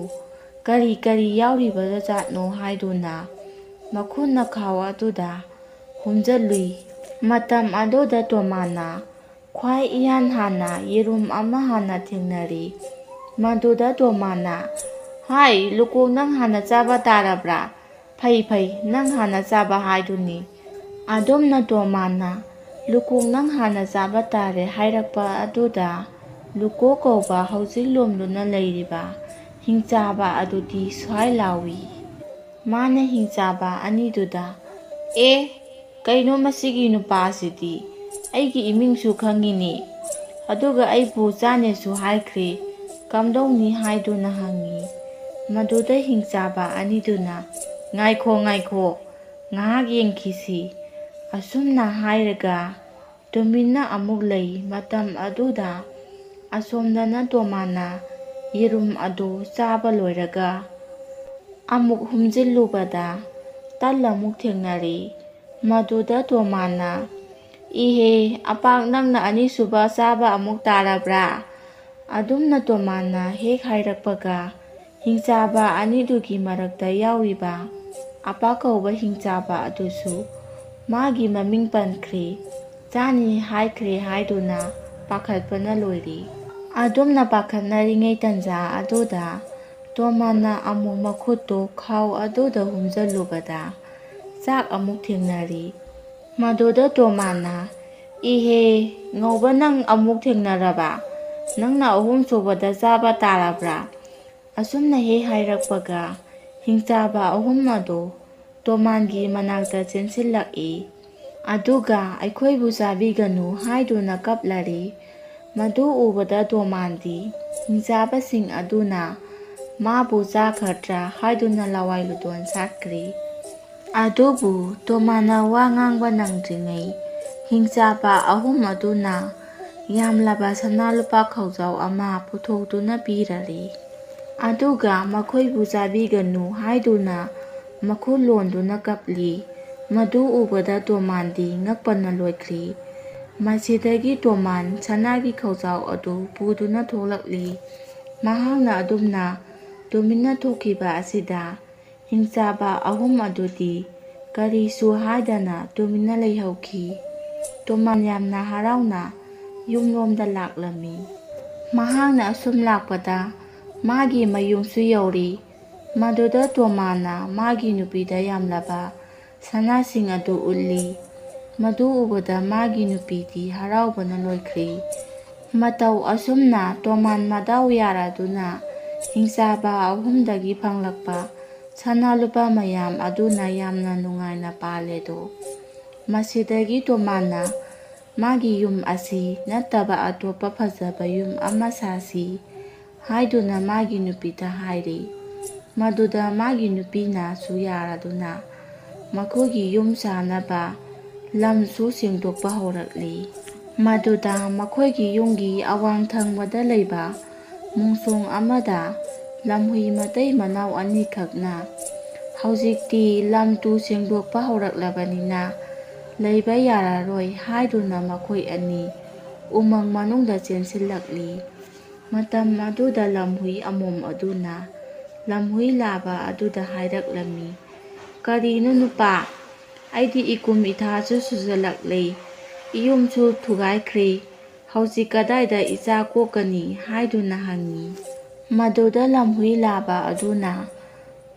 ꯀꯔꯤ ꯀꯔꯤ ꯌꯥꯎꯔꯤꯕ ꯖꯥꯠꯅꯣ ꯍꯥꯏꯗꯨꯅ ꯃꯈꯨꯠꯅ ꯈꯥꯎ ꯑꯗꯨꯗ ꯍꯨꯝꯖꯤꯜꯂꯨꯏ꯫ ꯃꯇꯝ ꯑꯗꯨꯗ ꯇꯣꯃꯥꯟꯅ ꯈ꯭ꯋꯥꯏ ꯏꯍꯥꯟ ꯍꯥꯟꯅ ꯌꯦꯔꯨꯝ ꯑꯃ ꯍꯥꯟꯅ ꯊꯦꯡꯅꯔꯤ꯫ ꯃꯗꯨꯗ ꯇꯣꯃꯥꯟꯅ, ꯍꯥꯏ, ꯂꯨꯀꯣꯛ, ꯅꯪ ꯍꯥꯟꯅ ꯆꯥꯕ ꯇꯥꯔꯕ꯭ꯔꯥ? ꯐꯩ, ꯅꯪ ꯍꯥꯟꯅ ꯆꯥꯕ ꯍꯥꯏꯗꯨꯅꯤ꯫ ꯑꯗꯨꯝꯅ ꯇꯣꯃꯥꯟꯅ ꯂꯨꯀꯣꯛ ꯅꯪ ꯍꯥꯟꯅ ꯆꯥꯕ ꯇꯥꯔꯦ ꯍꯥꯏꯔꯛꯄ ꯑꯗꯨꯗ ꯂꯨꯀꯣ ꯀꯧꯕ ꯍꯧꯖꯤꯛ ꯂꯨꯝꯗꯨꯅ ꯂꯩꯔꯤꯕ ꯍꯤꯡꯆꯥꯕ ꯑꯗꯨꯗꯤ ꯁ꯭ꯋꯥꯏ ꯂꯥꯎꯏ꯫ Mana Hingchaba Aniduda Kaino masigi nupasidi aigi imingsu khangini aduga aibu chanesu haikre kamdongni haiduna hangi maduda Hingchaba Aniduna ngaikho ngahak yengkhisi asumna hairaga tumina amuk lei matam aduda asomdana tomana yerum adu chaba loiraga amuk humjillubada tallamuk thengnari maduda tomana apak nangna anisuba chaba amuk tarabra adumna tomana hek hairakpaga Hingchaba anidugi marakta yauriba apakauba Hingchaba adusu magi maming pankre chani haikre haiduna pakhatpana loiri adumna pakhatnaringai tanja aduda tomana amuk makhuto khau aduda humjallubada chak amuk thengnari maduda tomana ngauba nang amuk thengnaraba nangna ahum sobada chaba tarabra asumna he hairakpaga Hingchaba ahum adu Tomalgi manakta chensilaki aduga aikhoibu chabiganu haiduna kaplari madu ubada Tomaldi Hingchaba sing aduna mabu chakhatra haiduna lawai ludon sakri adubu tomana wa ngangba nangdringai Hingchaba ahum aduna yamlaba sanalupa khaujau ama puthokduna pirari aduga makhoibu chabiganu haiduna makhul londuna kapli madu ubada Tomaldi ngakpana loikri masidagi Tomal sanagi khaujau adu puduna tholakli mahangna adumna tumina thokiba asida Hingchaba ahum adudi karisu haidana tumina leihauki Tomal yamna harauna yumlomda laklami mahangna asum lakpada magi mayumsu yauri maduda Tomalna magi nupida yamlaba sanasing adu ulli madu ubada magi nupidi haraubana loikri matau asumna Tomal madau yaraduna Hingchaba ahumdagi phanglakpa sanalupa mayam aduna yamna nungaina paledo masidagi Tomalna magi yum asi nataba atopa phajaba yum ama sasi haiduna magi nupida hairi maduda magi nupina su yaraduna makhogi yum sanaba lamsu singdokpa horakli maduda makhoigi yumgi awang thangbada leiba mungsong amada lamhui matai manau anikhakna haujikti lamtu singdokpa horaklabanina leiba yararoi haiduna makhoi ani umang manungda chensilakli matam aduda lamhui amom aduna lamhui laba aduda hairaklami karino nupa aidi ikum ithasu sujalaklei iyumsu thugaikre haujik kadaida icha kokani haiduna hangi maduda lamhui laba aduna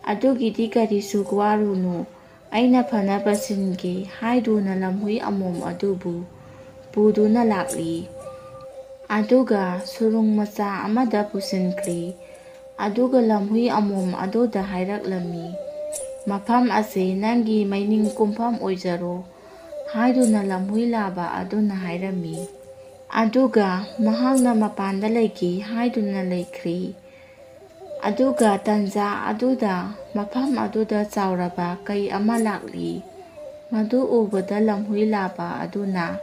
adugidi karisu warunu aina phanaba singe haiduna lamhui amom adubu puduna lakli aduga surung macha amada pusinkri aduga lamhui amom aduda hairaklami mafam ase nangi maining kumpham oijaro haiduna lamhui laba aduna hairami aduga mahangna mapanda leiki haiduna leikri aduga tanja aduda mafam aduda chauraba kai ama lakli madu ubada lamhui laba aduna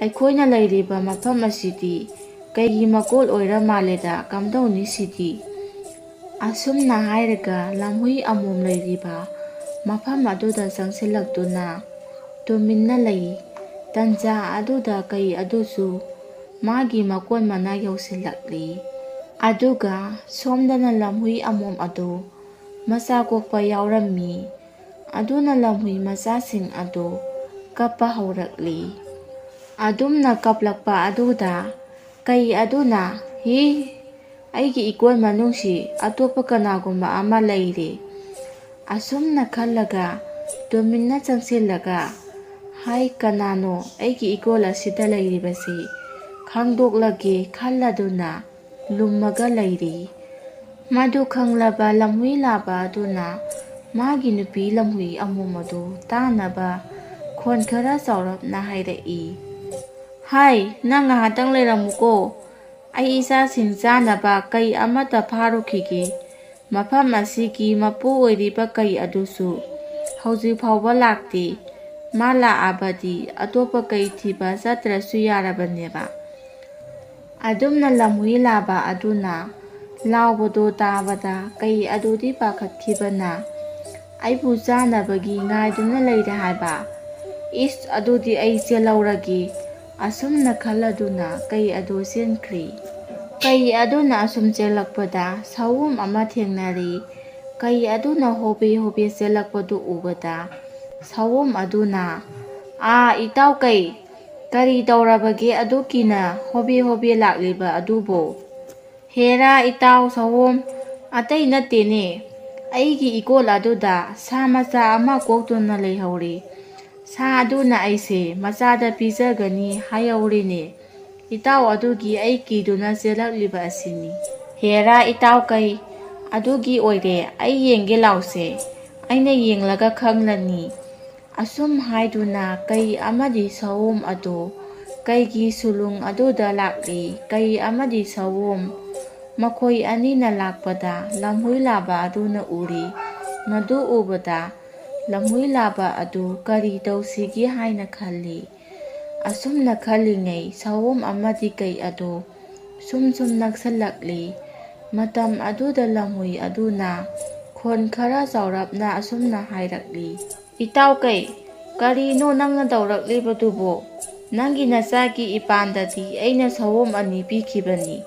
aikhoina leiriba mafam asidi kaigi makol oira maleda kamdawni sidi asumna hairaga lamhui amom leiriba mafam aduda changsilakduna tuminna lei tanja aduda kai adusu magi makon mana yausilakli aduga somdana lamhui amom adu macha kokpa yaurami aduna lamhui machasing adu kappa haurakli adumna kaplakpa aduda kai aduna aigi ikon manungsi atopa kanagumba ama leire asumna khallaga tuminna changsilaga hai kanano aigi ikol asida leiribasi khangdoklage khalladuna lummaga leiri Madu khanglaба lamhui laba aduna magi nupi lamhui amum adu tanaba khon khara chaurapna hairei. Hai, nang ngahatang leiramuko. Ai isa sing chanaba kai amata pharukhige. Mafam asigi mapu oiriba kai adusu hauji phawba lakti. Mala abadi atopa kai thiba chatrasu yarabaneba. Adumna lamhui laba aduna laubado tabada kai adudi pakhatkibana aibu chanabagi ngaiduna leire haiba. Is adudi ai chelauragi asumna khaladuna kai adu senkhri. Kai aduna asum chelakpada sawum ama thengnari. Kai aduna hobe chelakpadu ubada sawum aduna itau kai kari taurabage adukina hobe lakliba adubo. Hera itau sawum atai natene aigi ikol aduda sa macha ama koktuna leihori. Sa aduna aise machada pijagani hayaurine. Itau adugi aiki duna chelakliba asini. Hera itau kai adugi oire ai yenge lause. Aina yenglaga khanglani. Asum haiduna kai amadi sawum adu kaigi sulung aduda lakli kai amadi sawum makhoi anina lakpada lamhui laba aduna uri. Madu ubada lamhui laba adu kari tausigi haina khalli. Asumna khallingai sawum amadi kai adu sum naksalakli. Matam aduda lamhui aduna khon khara chaurapna asumna hairakli. Itau kai karino nangna tauraklibadubo nangi nachagi ipandadi aina sawum ani pikhibani.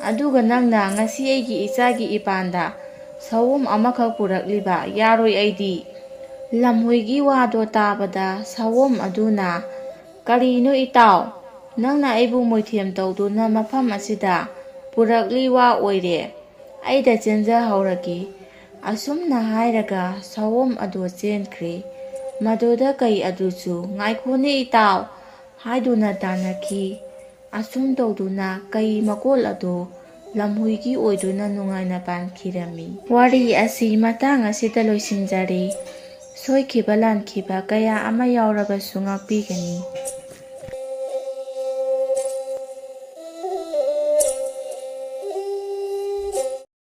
Aduga nangna ngasi aigi ichagi ipanda sawum amakhak purakliba yaroi aidi. Lamhoigi wado tabada sawum aduna karino itau nangna aibu moithem tawduna mafam asida purakli wa oire aida chenja hauragi. Asumna hairaga sawum adu chenkhri. Maduda kai adusu ngaikhone itau haiduna tanaki. Asum tawduna kai makol adu lamhuigi oiduna nungaina pankhirami. Wari asi matang asida loisinjari. Soikhiba lankhiba kaya ama yaurabasu ngakpigani.